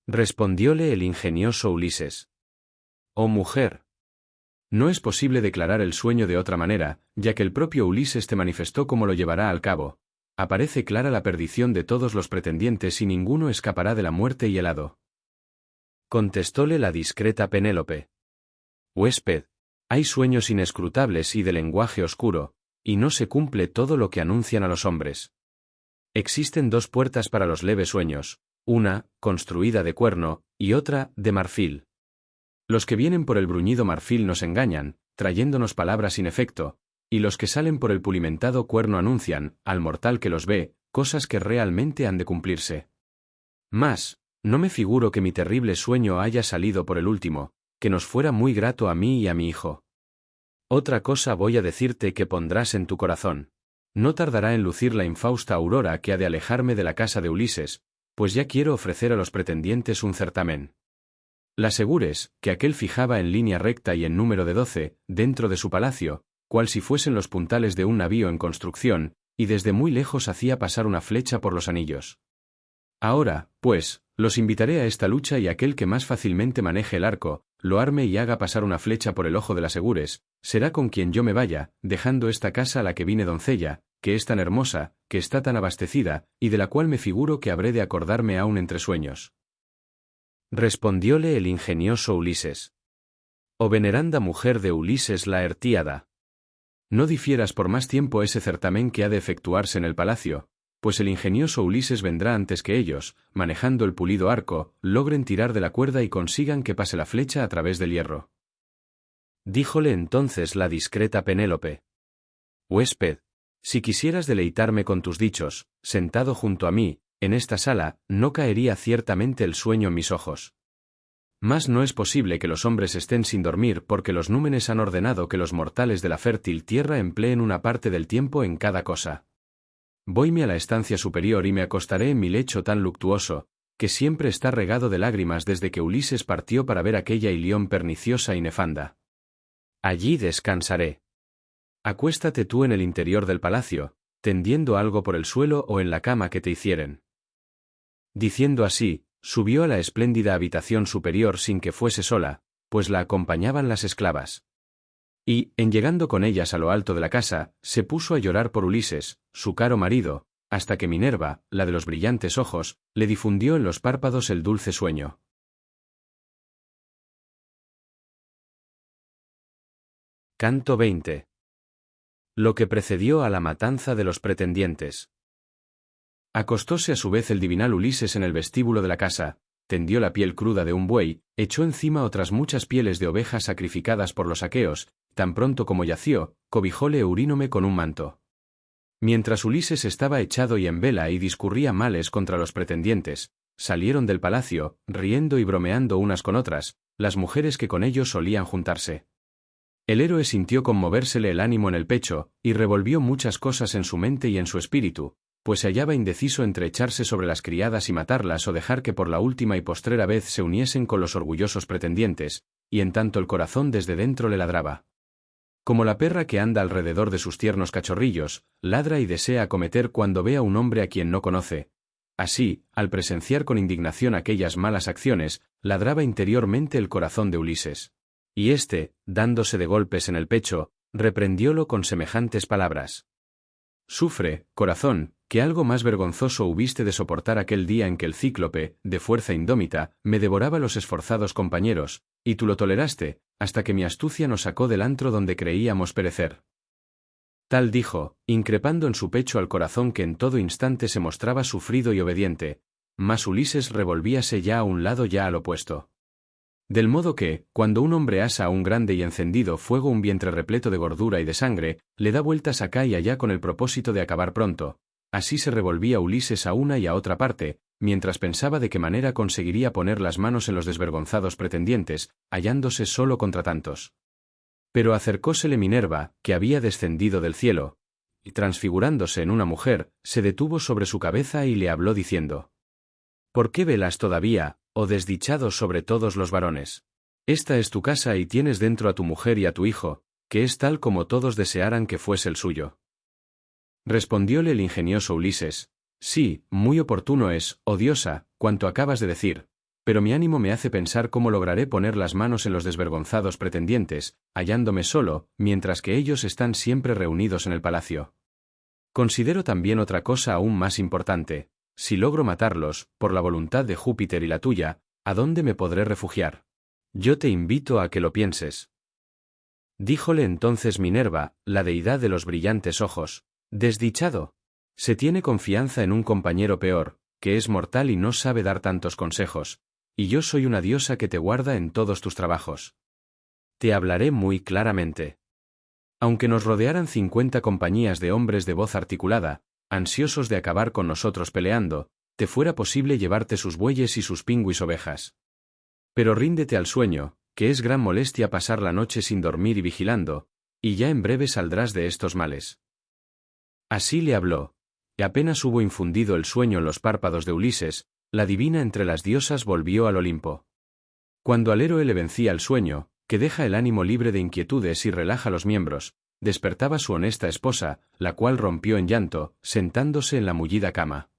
Respondióle el ingenioso Ulises: «Oh mujer, no es posible declarar el sueño de otra manera, ya que el propio Ulises te manifestó cómo lo llevará al cabo. Aparece clara la perdición de todos los pretendientes y ninguno escapará de la muerte y el hado». Contestóle la discreta Penélope: «Huésped, hay sueños inescrutables y de lenguaje oscuro, y no se cumple todo lo que anuncian a los hombres. Existen dos puertas para los leves sueños, una, construida de cuerno, y otra, de marfil. Los que vienen por el bruñido marfil nos engañan, trayéndonos palabras sin efecto, y los que salen por el pulimentado cuerno anuncian, al mortal que los ve, cosas que realmente han de cumplirse. Mas, no me figuro que mi terrible sueño haya salido por el último, que nos fuera muy grato a mí y a mi hijo. Otra cosa voy a decirte que pondrás en tu corazón. No tardará en lucir la infausta aurora que ha de alejarme de la casa de Ulises, pues ya quiero ofrecer a los pretendientes un certamen. La asegures, que aquél fijaba en línea recta y en número de 12, dentro de su palacio, cual si fuesen los puntales de un navío en construcción, y desde muy lejos hacía pasar una flecha por los anillos. Ahora, pues, los invitaré a esta lucha y aquel que más fácilmente maneje el arco, lo arme y haga pasar una flecha por el ojo de las Segures, será con quien yo me vaya, dejando esta casa a la que vine doncella, que es tan hermosa, que está tan abastecida, y de la cual me figuro que habré de acordarme aún entre sueños». Respondióle el ingenioso Ulises: «Oh veneranda mujer de Ulises la Ertíada, no difieras por más tiempo ese certamen que ha de efectuarse en el palacio, pues el ingenioso Ulises vendrá antes que ellos, manejando el pulido arco, logren tirar de la cuerda y consigan que pase la flecha a través del hierro». Díjole entonces la discreta Penélope: «Huésped, si quisieras deleitarme con tus dichos, sentado junto a mí, en esta sala, no caería ciertamente el sueño en mis ojos. Mas no es posible que los hombres estén sin dormir porque los númenes han ordenado que los mortales de la fértil tierra empleen una parte del tiempo en cada cosa. Voyme a la estancia superior y me acostaré en mi lecho tan luctuoso, que siempre está regado de lágrimas desde que Ulises partió para ver aquella Ilión perniciosa y nefanda. Allí descansaré. Acuéstate tú en el interior del palacio, tendiendo algo por el suelo o en la cama que te hicieren». Diciendo así, subió a la espléndida habitación superior sin que fuese sola, pues la acompañaban las esclavas. Y, en llegando con ellas a lo alto de la casa, se puso a llorar por Ulises, su caro marido, hasta que Minerva, la de los brillantes ojos, le difundió en los párpados el dulce sueño. Canto 20. Lo que precedió a la matanza de los pretendientes. Acostóse a su vez el divinal Ulises en el vestíbulo de la casa, tendió la piel cruda de un buey, echó encima otras muchas pieles de ovejas sacrificadas por los aqueos, tan pronto como yació, cobijóle Eurínome con un manto. Mientras Ulises estaba echado y en vela y discurría males contra los pretendientes, salieron del palacio, riendo y bromeando unas con otras, las mujeres que con ellos solían juntarse. El héroe sintió conmovérsele el ánimo en el pecho, y revolvió muchas cosas en su mente y en su espíritu, pues se hallaba indeciso entre echarse sobre las criadas y matarlas o dejar que por la última y postrera vez se uniesen con los orgullosos pretendientes, y en tanto el corazón desde dentro le ladraba. Como la perra que anda alrededor de sus tiernos cachorrillos, ladra y desea acometer cuando ve a un hombre a quien no conoce. Así, al presenciar con indignación aquellas malas acciones, ladraba interiormente el corazón de Ulises. Y éste, dándose de golpes en el pecho, reprendiólo con semejantes palabras. Sufre, corazón, que algo más vergonzoso hubiste de soportar aquel día en que el cíclope, de fuerza indómita, me devoraba los esforzados compañeros, y tú lo toleraste, hasta que mi astucia nos sacó del antro donde creíamos perecer. Tal dijo, increpando en su pecho al corazón que en todo instante se mostraba sufrido y obediente, mas Ulises revolvíase ya a un lado ya al opuesto. Del modo que, cuando un hombre asa a un grande y encendido fuego un vientre repleto de gordura y de sangre, le da vueltas acá y allá con el propósito de acabar pronto, así se revolvía Ulises a una y a otra parte, mientras pensaba de qué manera conseguiría poner las manos en los desvergonzados pretendientes, hallándose solo contra tantos. Pero acercósele Minerva, que había descendido del cielo, y transfigurándose en una mujer, se detuvo sobre su cabeza y le habló diciendo: ¿Por qué velas todavía, oh desdichado sobre todos los varones? Esta es tu casa y tienes dentro a tu mujer y a tu hijo, que es tal como todos desearan que fuese el suyo. Respondióle el ingenioso Ulises: Sí, muy oportuno es, oh diosa, cuanto acabas de decir, pero mi ánimo me hace pensar cómo lograré poner las manos en los desvergonzados pretendientes, hallándome solo, mientras que ellos están siempre reunidos en el palacio. Considero también otra cosa aún más importante: si logro matarlos, por la voluntad de Júpiter y la tuya, ¿a dónde me podré refugiar? Yo te invito a que lo pienses. Díjole entonces Minerva, la deidad de los brillantes ojos: Desdichado. Se tiene confianza en un compañero peor, que es mortal y no sabe dar tantos consejos, y yo soy una diosa que te guarda en todos tus trabajos. Te hablaré muy claramente. Aunque nos rodearan 50 compañías de hombres de voz articulada, ansiosos de acabar con nosotros peleando, te fuera posible llevarte sus bueyes y sus pingüis ovejas. Pero ríndete al sueño, que es gran molestia pasar la noche sin dormir y vigilando, y ya en breve saldrás de estos males. Así le habló, y apenas hubo infundido el sueño en los párpados de Ulises, la divina entre las diosas volvió al Olimpo. Cuando al héroe le vencía el sueño, que deja el ánimo libre de inquietudes y relaja los miembros, despertaba su honesta esposa, la cual rompió en llanto, sentándose en la mullida cama.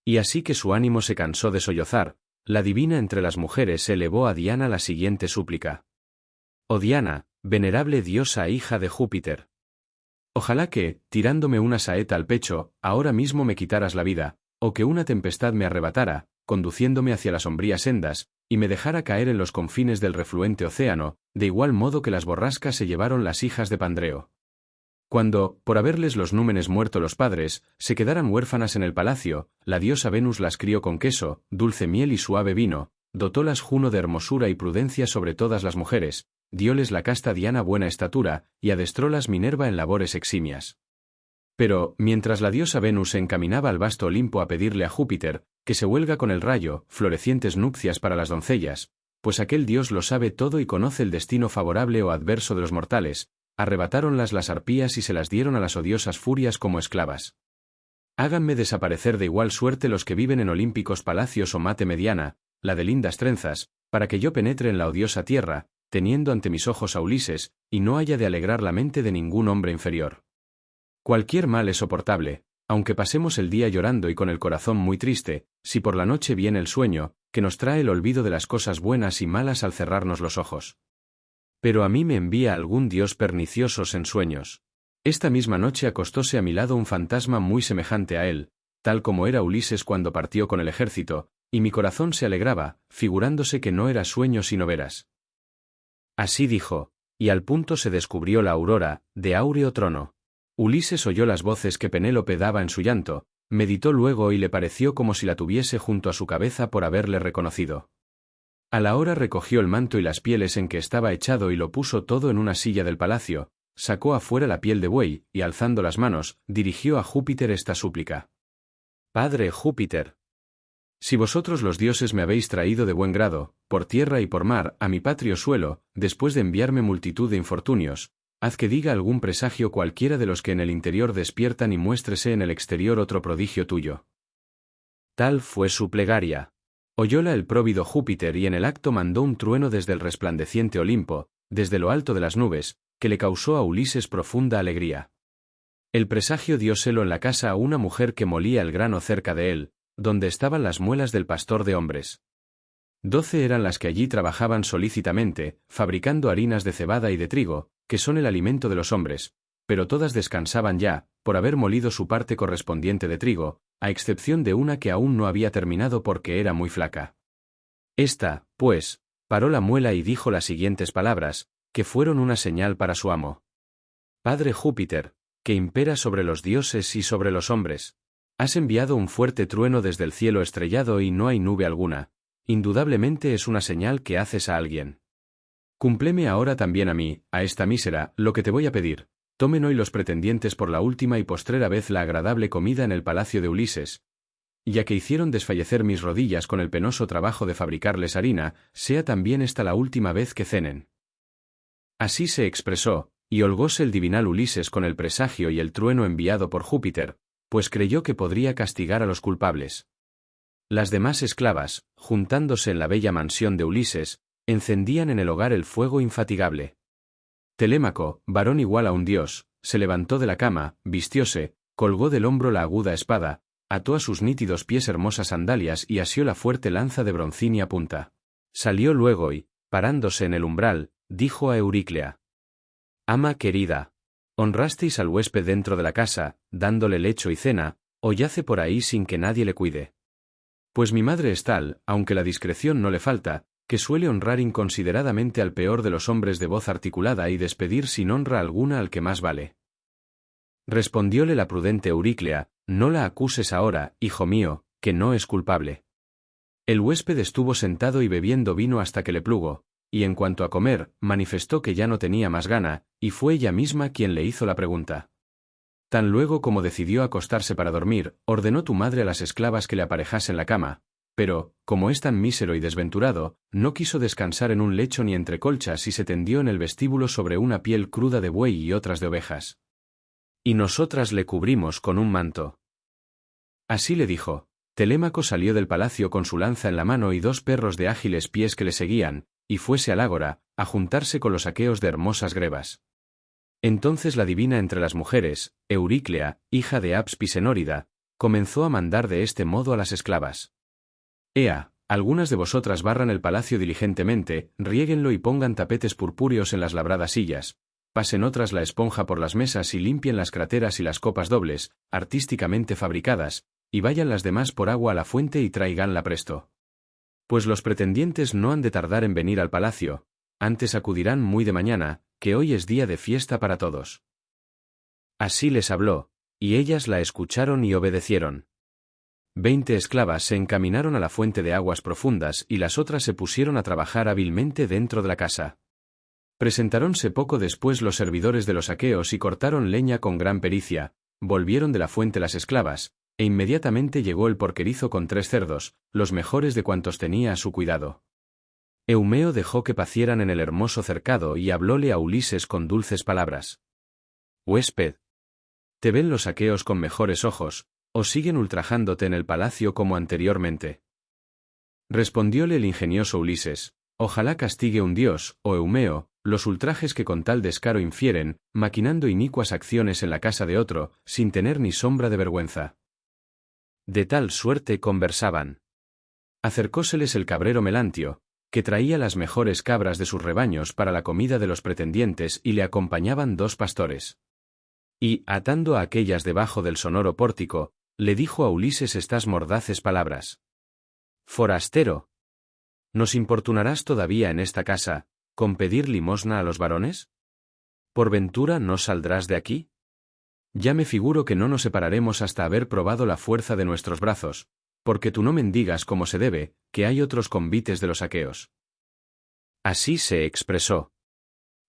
Y así que su ánimo se cansó de sollozar, la divina entre las mujeres elevó a Diana la siguiente súplica: Oh Diana, venerable diosa hija de Júpiter. Ojalá que, tirándome una saeta al pecho, ahora mismo me quitaras la vida, o que una tempestad me arrebatara, conduciéndome hacia las sombrías sendas, y me dejara caer en los confines del refluente océano, de igual modo que las borrascas se llevaron las hijas de Pandreo. Cuando, por haberles los númenes muerto los padres, se quedaran huérfanas en el palacio, la diosa Venus las crió con queso, dulce miel y suave vino, dotólas Juno de hermosura y prudencia sobre todas las mujeres, dióles la casta Diana buena estatura, y adestrólas Minerva en labores eximias. Pero, mientras la diosa Venus se encaminaba al vasto Olimpo a pedirle a Júpiter, que se huelga con el rayo, florecientes nupcias para las doncellas, pues aquel dios lo sabe todo y conoce el destino favorable o adverso de los mortales, arrebatáronlas las arpías y se las dieron a las odiosas furias como esclavas. Háganme desaparecer de igual suerte los que viven en olímpicos palacios o mate Mediana, la de lindas trenzas, para que yo penetre en la odiosa tierra, teniendo ante mis ojos a Ulises, y no haya de alegrar la mente de ningún hombre inferior. Cualquier mal es soportable, aunque pasemos el día llorando y con el corazón muy triste, si por la noche viene el sueño, que nos trae el olvido de las cosas buenas y malas al cerrarnos los ojos. Pero a mí me envía algún dios perniciosos en sueños. Esta misma noche acostóse a mi lado un fantasma muy semejante a él, tal como era Ulises cuando partió con el ejército, y mi corazón se alegraba, figurándose que no era sueño sino veras. Así dijo, y al punto se descubrió la aurora, de áureo trono. Ulises oyó las voces que Penélope daba en su llanto, meditó luego y le pareció como si la tuviese junto a su cabeza por haberle reconocido. A la hora recogió el manto y las pieles en que estaba echado y lo puso todo en una silla del palacio, sacó afuera la piel de buey, y alzando las manos, dirigió a Júpiter esta súplica. Padre Júpiter, si vosotros los dioses me habéis traído de buen grado, por tierra y por mar, a mi patrio suelo, después de enviarme multitud de infortunios, haz que diga algún presagio cualquiera de los que en el interior despiertan y muéstrese en el exterior otro prodigio tuyo. Tal fue su plegaria. Oyóla el próvido Júpiter y en el acto mandó un trueno desde el resplandeciente Olimpo, desde lo alto de las nubes, que le causó a Ulises profunda alegría. El presagio dióselo en la casa a una mujer que molía el grano cerca de él, donde estaban las muelas del pastor de hombres. 12 eran las que allí trabajaban solícitamente, fabricando harinas de cebada y de trigo, que son el alimento de los hombres, pero todas descansaban ya, por haber molido su parte correspondiente de trigo, a excepción de una que aún no había terminado porque era muy flaca. Esta, pues, paró la muela y dijo las siguientes palabras, que fueron una señal para su amo. Padre Júpiter, que impera sobre los dioses y sobre los hombres, has enviado un fuerte trueno desde el cielo estrellado y no hay nube alguna. Indudablemente es una señal que haces a alguien. Cúmpleme ahora también a mí, a esta mísera, lo que te voy a pedir. Tomen hoy los pretendientes por la última y postrera vez la agradable comida en el palacio de Ulises. Ya que hicieron desfallecer mis rodillas con el penoso trabajo de fabricarles harina, sea también esta la última vez que cenen. Así se expresó, y holgóse el divinal Ulises con el presagio y el trueno enviado por Júpiter, pues creyó que podría castigar a los culpables. Las demás esclavas, juntándose en la bella mansión de Ulises, encendían en el hogar el fuego infatigable. Telémaco, varón igual a un dios, se levantó de la cama, vistióse, colgó del hombro la aguda espada, ató a sus nítidos pies hermosas sandalias y asió la fuerte lanza de broncínea punta. Salió luego y, parándose en el umbral, dijo a Euríclea: Ama querida, honrasteis al huésped dentro de la casa, dándole lecho y cena, o yace por ahí sin que nadie le cuide. Pues mi madre es tal, aunque la discreción no le falta, que suele honrar inconsideradamente al peor de los hombres de voz articulada y despedir sin honra alguna al que más vale. Respondióle la prudente Euríclea: No la acuses ahora, hijo mío, que no es culpable. El huésped estuvo sentado y bebiendo vino hasta que le plugo, y en cuanto a comer, manifestó que ya no tenía más gana, y fue ella misma quien le hizo la pregunta. Tan luego como decidió acostarse para dormir, ordenó tu madre a las esclavas que le aparejasen la cama, pero, como es tan mísero y desventurado, no quiso descansar en un lecho ni entre colchas y se tendió en el vestíbulo sobre una piel cruda de buey y otras de ovejas. Y nosotras le cubrimos con un manto. Así le dijo. Telémaco salió del palacio con su lanza en la mano y 2 perros de ágiles pies que le seguían, y fuese al ágora, a juntarse con los aqueos de hermosas grebas. Entonces la divina entre las mujeres, Euríclea, hija de Abs Pisenórida, comenzó a mandar de este modo a las esclavas. Ea, algunas de vosotras barran el palacio diligentemente, riéguenlo y pongan tapetes purpúreos en las labradas sillas, pasen otras la esponja por las mesas y limpien las crateras y las copas dobles, artísticamente fabricadas, y vayan las demás por agua a la fuente y tráiganla presto. Pues los pretendientes no han de tardar en venir al palacio, antes acudirán muy de mañana, que hoy es día de fiesta para todos. Así les habló, y ellas la escucharon y obedecieron. 20 esclavas se encaminaron a la fuente de aguas profundas y las otras se pusieron a trabajar hábilmente dentro de la casa. Presentáronse poco después los servidores de los aqueos y cortaron leña con gran pericia, volvieron de la fuente las esclavas, e inmediatamente llegó el porquerizo con 3 cerdos, los mejores de cuantos tenía a su cuidado. Eumeo dejó que pacieran en el hermoso cercado y hablóle a Ulises con dulces palabras. Huésped, ¿te ven los aqueos con mejores ojos, o siguen ultrajándote en el palacio como anteriormente? Respondióle el ingenioso Ulises: Ojalá castigue un dios, oh Eumeo, los ultrajes que con tal descaro infieren, maquinando inicuas acciones en la casa de otro, sin tener ni sombra de vergüenza. De tal suerte conversaban. Acercóseles el cabrero Melantio, que traía las mejores cabras de sus rebaños para la comida de los pretendientes y le acompañaban 2 pastores. Y, atando a aquellas debajo del sonoro pórtico, le dijo a Ulises estas mordaces palabras. Forastero, ¿nos importunarás todavía en esta casa, con pedir limosna a los varones? ¿Por ventura no saldrás de aquí? Ya me figuro que no nos separaremos hasta haber probado la fuerza de nuestros brazos, porque tú no mendigas como se debe, que hay otros convites de los aqueos. Así se expresó.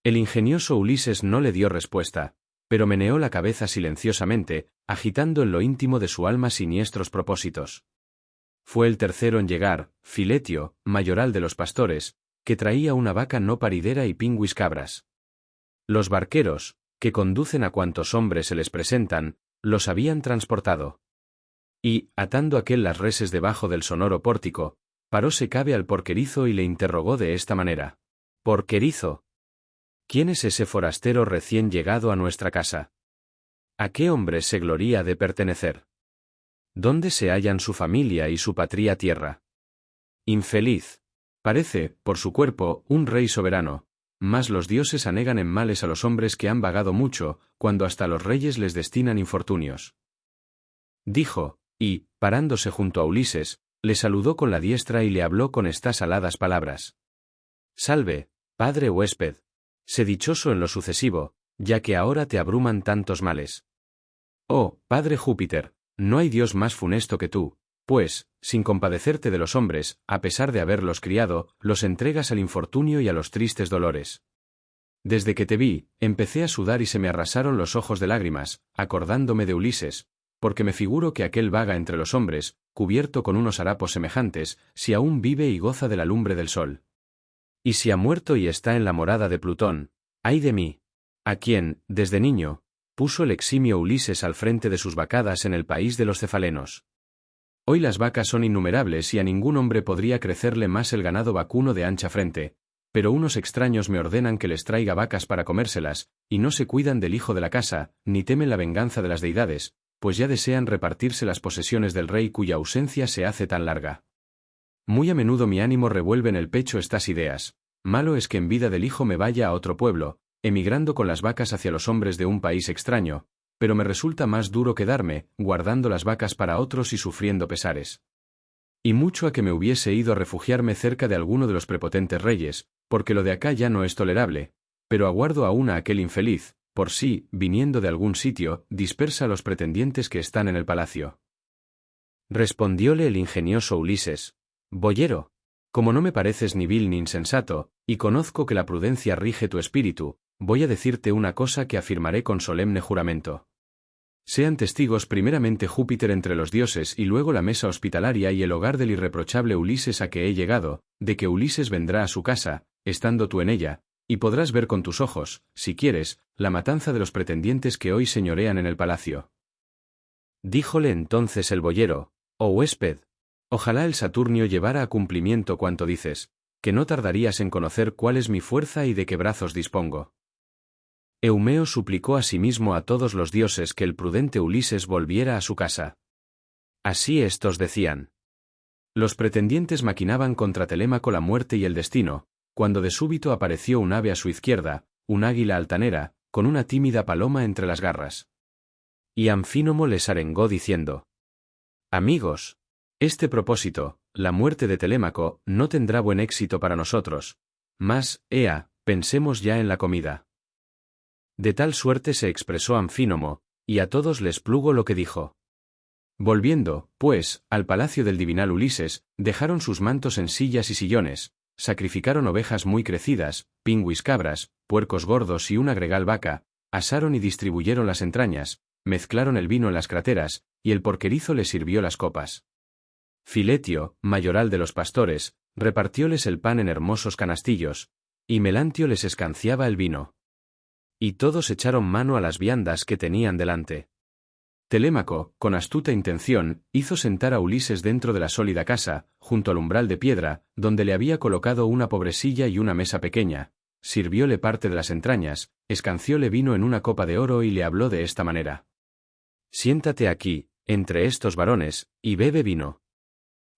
El ingenioso Ulises no le dio respuesta, pero meneó la cabeza silenciosamente, agitando en lo íntimo de su alma siniestros propósitos. Fue el tercero en llegar, Filetio, mayoral de los pastores, que traía una vaca no paridera y pingüis cabras. Los barqueros, que conducen a cuantos hombres se les presentan, los habían transportado. Y, atando aquel las reses debajo del sonoro pórtico, paróse cabe al porquerizo y le interrogó de esta manera. «Porquerizo, ¿quién es ese forastero recién llegado a nuestra casa? ¿A qué hombre se gloría de pertenecer? ¿Dónde se hallan su familia y su patria tierra? Infeliz. Parece, por su cuerpo, un rey soberano, mas los dioses anegan en males a los hombres que han vagado mucho, cuando hasta los reyes les destinan infortunios». Dijo, y, parándose junto a Ulises, le saludó con la diestra y le habló con estas aladas palabras. «Salve, padre huésped. Sé dichoso en lo sucesivo, ya que ahora te abruman tantos males. Oh, padre Júpiter, no hay dios más funesto que tú, pues, sin compadecerte de los hombres, a pesar de haberlos criado, los entregas al infortunio y a los tristes dolores. Desde que te vi, empecé a sudar y se me arrasaron los ojos de lágrimas, acordándome de Ulises, porque me figuro que aquel vaga entre los hombres, cubierto con unos harapos semejantes, si aún vive y goza de la lumbre del sol. Y si ha muerto y está en la morada de Plutón, ¡ay de mí! A quien, desde niño, puso el eximio Ulises al frente de sus vacadas en el país de los cefalenos. Hoy las vacas son innumerables y a ningún hombre podría crecerle más el ganado vacuno de ancha frente, pero unos extraños me ordenan que les traiga vacas para comérselas, y no se cuidan del hijo de la casa, ni temen la venganza de las deidades, pues ya desean repartirse las posesiones del rey cuya ausencia se hace tan larga. Muy a menudo mi ánimo revuelve en el pecho estas ideas. Malo es que en vida del hijo me vaya a otro pueblo, emigrando con las vacas hacia los hombres de un país extraño, pero me resulta más duro quedarme, guardando las vacas para otros y sufriendo pesares. Y mucho a que me hubiese ido a refugiarme cerca de alguno de los prepotentes reyes, porque lo de acá ya no es tolerable, pero aguardo aún a aquel infeliz, por si, viniendo de algún sitio, dispersa a los pretendientes que están en el palacio. Respondióle el ingenioso Ulises. Boyero, como no me pareces ni vil ni insensato, y conozco que la prudencia rige tu espíritu, voy a decirte una cosa que afirmaré con solemne juramento. Sean testigos primeramente Júpiter entre los dioses y luego la mesa hospitalaria y el hogar del irreprochable Ulises a que he llegado, de que Ulises vendrá a su casa, estando tú en ella, y podrás ver con tus ojos, si quieres, la matanza de los pretendientes que hoy señorean en el palacio. Díjole entonces el boyero, oh huésped, ojalá el Saturnio llevara a cumplimiento cuanto dices, que no tardarías en conocer cuál es mi fuerza y de qué brazos dispongo. Eumeo suplicó asimismo a todos los dioses que el prudente Ulises volviera a su casa. Así éstos decían. Los pretendientes maquinaban contra Telémaco la muerte y el destino, cuando de súbito apareció un ave a su izquierda, un águila altanera, con una tímida paloma entre las garras. Y Anfínomo les arengó diciendo: Amigos, este propósito, la muerte de Telémaco, no tendrá buen éxito para nosotros, mas, ea, pensemos ya en la comida. De tal suerte se expresó Anfínomo, y a todos les plugo lo que dijo. Volviendo, pues, al palacio del divinal Ulises, dejaron sus mantos en sillas y sillones, sacrificaron ovejas muy crecidas, pingüis cabras, puercos gordos y una gregal vaca, asaron y distribuyeron las entrañas, mezclaron el vino en las crateras, y el porquerizo les sirvió las copas. Filetio, mayoral de los pastores, repartióles el pan en hermosos canastillos, y Melantio les escanciaba el vino. Y todos echaron mano a las viandas que tenían delante. Telémaco, con astuta intención, hizo sentar a Ulises dentro de la sólida casa, junto al umbral de piedra, donde le había colocado una pobre silla y una mesa pequeña, sirvióle parte de las entrañas, escancióle vino en una copa de oro y le habló de esta manera. Siéntate aquí, entre estos varones, y bebe vino.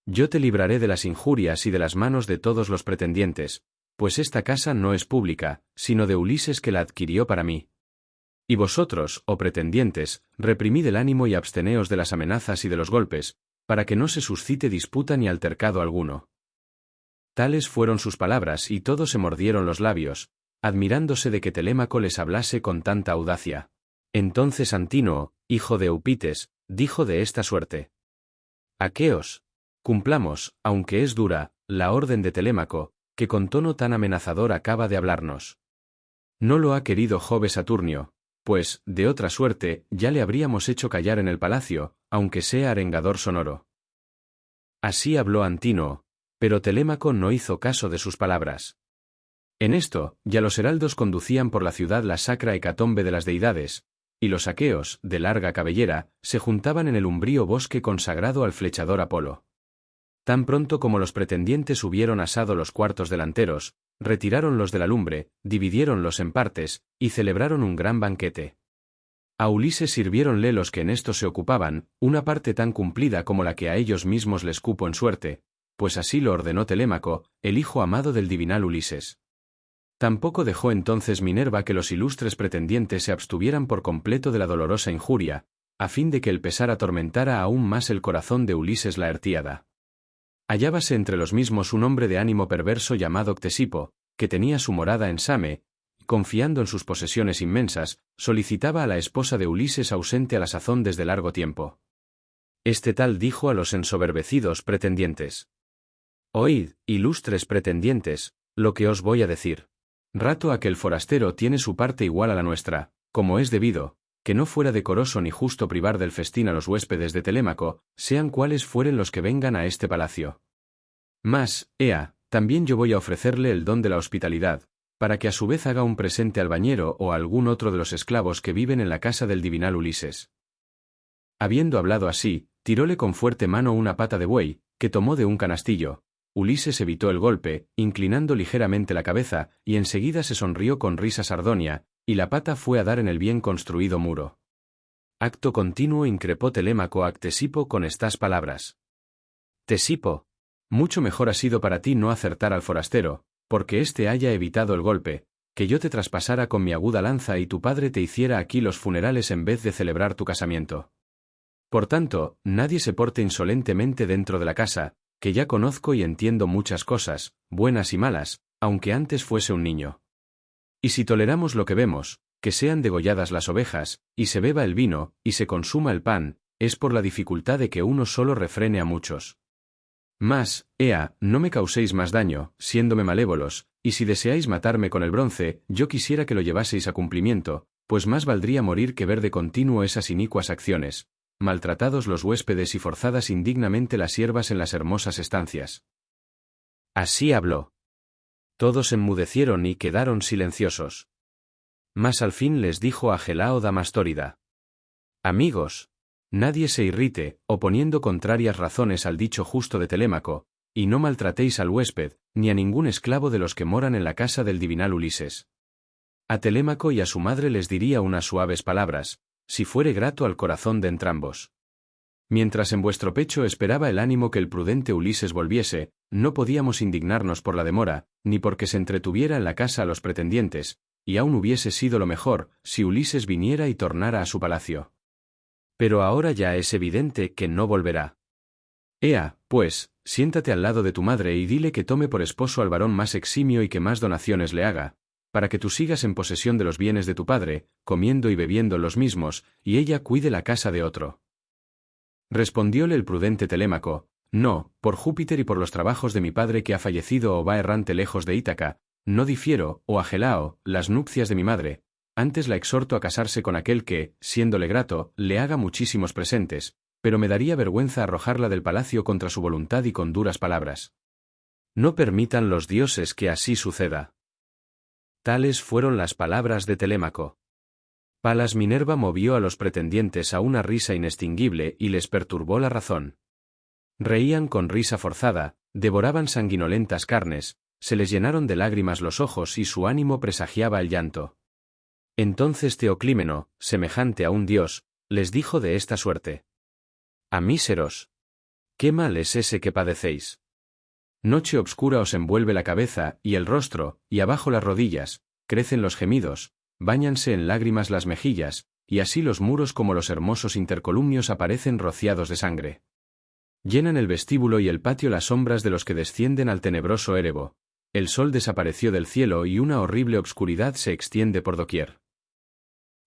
Yo te libraré de las injurias y de las manos de todos los pretendientes, pues esta casa no es pública, sino de Ulises que la adquirió para mí. Y vosotros, oh pretendientes, reprimid el ánimo y absteneos de las amenazas y de los golpes, para que no se suscite disputa ni altercado alguno. Tales fueron sus palabras y todos se mordieron los labios, admirándose de que Telémaco les hablase con tanta audacia. Entonces Antínoe, hijo de Eupites, dijo de esta suerte: Aqueos, cumplamos, aunque es dura, la orden de Telémaco, que con tono tan amenazador acaba de hablarnos. No lo ha querido Jove Saturnio, pues, de otra suerte, ya le habríamos hecho callar en el palacio, aunque sea arengador sonoro. Así habló Antínoe, pero Telémaco no hizo caso de sus palabras. En esto, ya los heraldos conducían por la ciudad la sacra hecatombe de las deidades, y los aqueos, de larga cabellera, se juntaban en el umbrío bosque consagrado al flechador Apolo. Tan pronto como los pretendientes hubieron asado los cuartos delanteros, retiráronlos de la lumbre, dividiéronlos en partes, y celebraron un gran banquete. A Ulises sirviéronle los que en esto se ocupaban, una parte tan cumplida como la que a ellos mismos les cupo en suerte, pues así lo ordenó Telémaco, el hijo amado del divinal Ulises. Tampoco dejó entonces Minerva que los ilustres pretendientes se abstuvieran por completo de la dolorosa injuria, a fin de que el pesar atormentara aún más el corazón de Ulises Laertíada. Hallábase entre los mismos un hombre de ánimo perverso llamado Ctesipo, que tenía su morada en Same, y confiando en sus posesiones inmensas, solicitaba a la esposa de Ulises ausente a la sazón desde largo tiempo. Este tal dijo a los ensoberbecidos pretendientes: Oíd, ilustres pretendientes, lo que os voy a decir. Rato a que el forastero tiene su parte igual a la nuestra, como es debido, que no fuera decoroso ni justo privar del festín a los huéspedes de Telémaco, sean cuales fueren los que vengan a este palacio. Mas, ea, también yo voy a ofrecerle el don de la hospitalidad, para que a su vez haga un presente al bañero o a algún otro de los esclavos que viven en la casa del divinal Ulises. Habiendo hablado así, tiróle con fuerte mano una pata de buey, que tomó de un canastillo. Ulises evitó el golpe, inclinando ligeramente la cabeza, y enseguida se sonrió con risa sardonia, y la pata fue a dar en el bien construido muro. Acto continuo increpó Telémaco a Ctesipo con estas palabras: Ctesipo, mucho mejor ha sido para ti no acertar al forastero, porque éste haya evitado el golpe, que yo te traspasara con mi aguda lanza y tu padre te hiciera aquí los funerales en vez de celebrar tu casamiento. Por tanto, nadie se porte insolentemente dentro de la casa, que ya conozco y entiendo muchas cosas, buenas y malas, aunque antes fuese un niño. Y si toleramos lo que vemos, que sean degolladas las ovejas, y se beba el vino, y se consuma el pan, es por la dificultad de que uno solo refrene a muchos. Mas, ea, no me causéis más daño, siéndome malévolos, y si deseáis matarme con el bronce, yo quisiera que lo llevaseis a cumplimiento, pues más valdría morir que ver de continuo esas inicuas acciones, maltratados los huéspedes y forzadas indignamente las siervas en las hermosas estancias. Así habló. Todos enmudecieron y quedaron silenciosos. Mas al fin les dijo Agelao Damastórida: Amigos, nadie se irrite, oponiendo contrarias razones al dicho justo de Telémaco, y no maltratéis al huésped, ni a ningún esclavo de los que moran en la casa del divinal Ulises. A Telémaco y a su madre les diría unas suaves palabras, si fuere grato al corazón de entrambos. Mientras en vuestro pecho esperaba el ánimo que el prudente Ulises volviese, no podíamos indignarnos por la demora, ni porque se entretuviera en la casa a los pretendientes, y aún hubiese sido lo mejor, si Ulises viniera y tornara a su palacio. Pero ahora ya es evidente que no volverá. Ea, pues, siéntate al lado de tu madre y dile que tome por esposo al varón más eximio y que más donaciones le haga, para que tú sigas en posesión de los bienes de tu padre, comiendo y bebiendo los mismos, y ella cuide la casa de otro. Respondióle el prudente Telémaco: No, por Júpiter y por los trabajos de mi padre que ha fallecido o va errante lejos de Ítaca, no difiero, o Agelao, las nupcias de mi madre, antes la exhorto a casarse con aquel que, siéndole grato, le haga muchísimos presentes, pero me daría vergüenza arrojarla del palacio contra su voluntad y con duras palabras. No permitan los dioses que así suceda. Tales fueron las palabras de Telémaco. Palas Minerva movió a los pretendientes a una risa inextinguible y les perturbó la razón. Reían con risa forzada, devoraban sanguinolentas carnes, se les llenaron de lágrimas los ojos y su ánimo presagiaba el llanto. Entonces Teoclímeno, semejante a un dios, les dijo de esta suerte: Amíseros, ¿qué mal es ese que padecéis? Noche obscura os envuelve la cabeza y el rostro, y abajo las rodillas, crecen los gemidos, báñanse en lágrimas las mejillas, y así los muros como los hermosos intercolumnios aparecen rociados de sangre. Llenan el vestíbulo y el patio las sombras de los que descienden al tenebroso Érebo. El sol desapareció del cielo y una horrible obscuridad se extiende por doquier.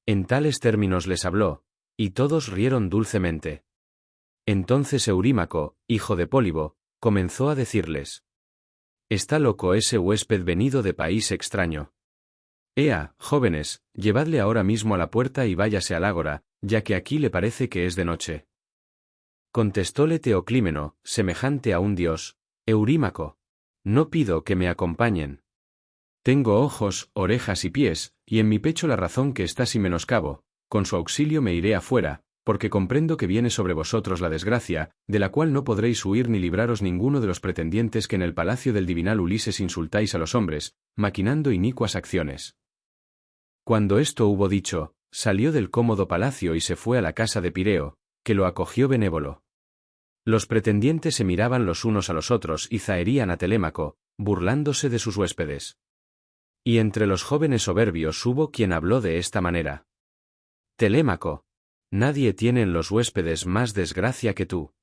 En tales términos les habló, y todos rieron dulcemente. Entonces Eurímaco, hijo de Pólibo, comenzó a decirles: «Está loco ese huésped venido de país extraño. Ea, jóvenes, llevadle ahora mismo a la puerta y váyase al ágora, ya que aquí le parece que es de noche». Contestóle Teoclímeno, semejante a un dios: «Eurímaco, no pido que me acompañen. Tengo ojos, orejas y pies, y en mi pecho la razón que está sin menoscabo. Con su auxilio me iré afuera, porque comprendo que viene sobre vosotros la desgracia, de la cual no podréis huir ni libraros ninguno de los pretendientes que en el palacio del divinal Ulises insultáis a los hombres, maquinando inicuas acciones». Cuando esto hubo dicho, salió del cómodo palacio y se fue a la casa de Pireo, que lo acogió benévolo. Los pretendientes se miraban los unos a los otros y zaherían a Telémaco, burlándose de sus huéspedes. Y entre los jóvenes soberbios hubo quien habló de esta manera: «Telémaco, nadie tiene en los huéspedes más desgracia que tú.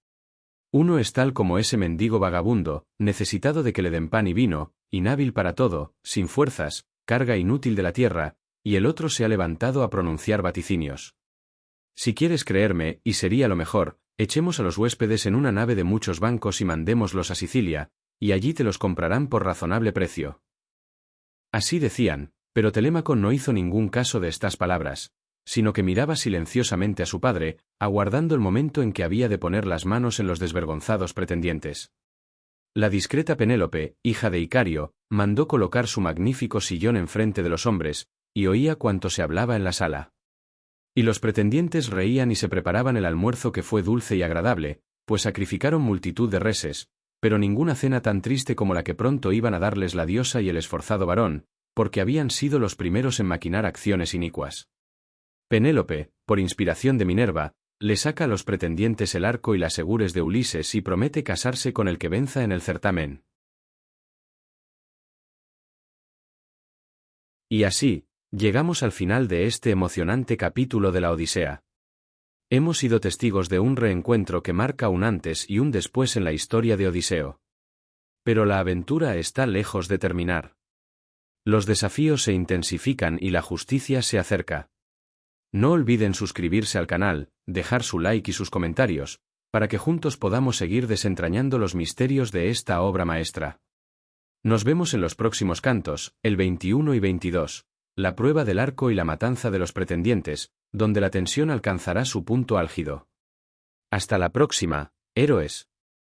Uno es tal como ese mendigo vagabundo, necesitado de que le den pan y vino, inhábil para todo, sin fuerzas, carga inútil de la tierra, y el otro se ha levantado a pronunciar vaticinios. Si quieres creerme, y sería lo mejor, echemos a los huéspedes en una nave de muchos bancos y mandémoslos a Sicilia, y allí te los comprarán por razonable precio». Así decían, pero Telémaco no hizo ningún caso de estas palabras, sino que miraba silenciosamente a su padre, aguardando el momento en que había de poner las manos en los desvergonzados pretendientes. La discreta Penélope, hija de Icario, mandó colocar su magnífico sillón enfrente de los hombres, y oía cuanto se hablaba en la sala. Y los pretendientes reían y se preparaban el almuerzo, que fue dulce y agradable, pues sacrificaron multitud de reses, pero ninguna cena tan triste como la que pronto iban a darles la diosa y el esforzado varón, porque habían sido los primeros en maquinar acciones inicuas. Penélope, por inspiración de Minerva, le saca a los pretendientes el arco y las segures de Ulises y promete casarse con el que venza en el certamen. Y así, llegamos al final de este emocionante capítulo de la Odisea. Hemos sido testigos de un reencuentro que marca un antes y un después en la historia de Odiseo. Pero la aventura está lejos de terminar. Los desafíos se intensifican y la justicia se acerca. No olviden suscribirse al canal, dejar su like y sus comentarios, para que juntos podamos seguir desentrañando los misterios de esta obra maestra. Nos vemos en los próximos cantos, el 21 y 22. La prueba del arco y la matanza de los pretendientes, donde la tensión alcanzará su punto álgido. Hasta la próxima, héroes.